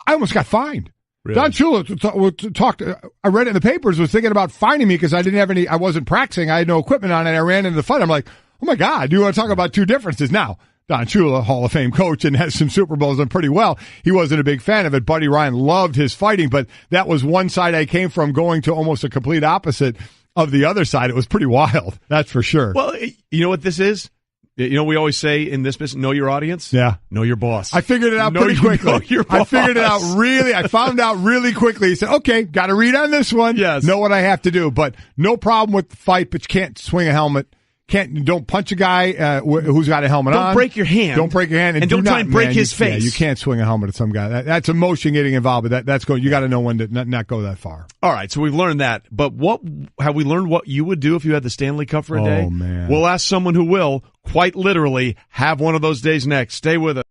I almost got fined. Really? Don Shula talked, I read it in the papers, was thinking about fining me because I wasn't practicing. I had no equipment on it. I ran into the fight. I'm like, oh my God, do you want to talk about two differences? Now, Don Shula, Hall of Fame coach, and has some Super Bowls and pretty well. He wasn't a big fan of it. Buddy Ryan loved his fighting, but that was one side I came from, going to almost a complete opposite of the other side. It was pretty wild, that's for sure. Well, you know what this is? We always say in this business, know your audience. Yeah. Know your boss. I figured it out pretty quickly. I figured it out I found out really quickly. He said, okay, got to read on this one. Yes. Know what I have to do, but no problem with the fight, but you can't swing a helmet. Don't punch a guy who's got a helmet on. Don't break your hand. Don't break your hand, and don't try and break his face. Yeah, you can't swing a helmet at some guy. That's emotion getting involved. But that's going. You got to know when to not go that far. All right, so we've learned that. But what have we learned? What you would do if you had the Stanley Cup for a day? Oh man, we'll ask someone who will quite literally have one of those days next. Stay with us.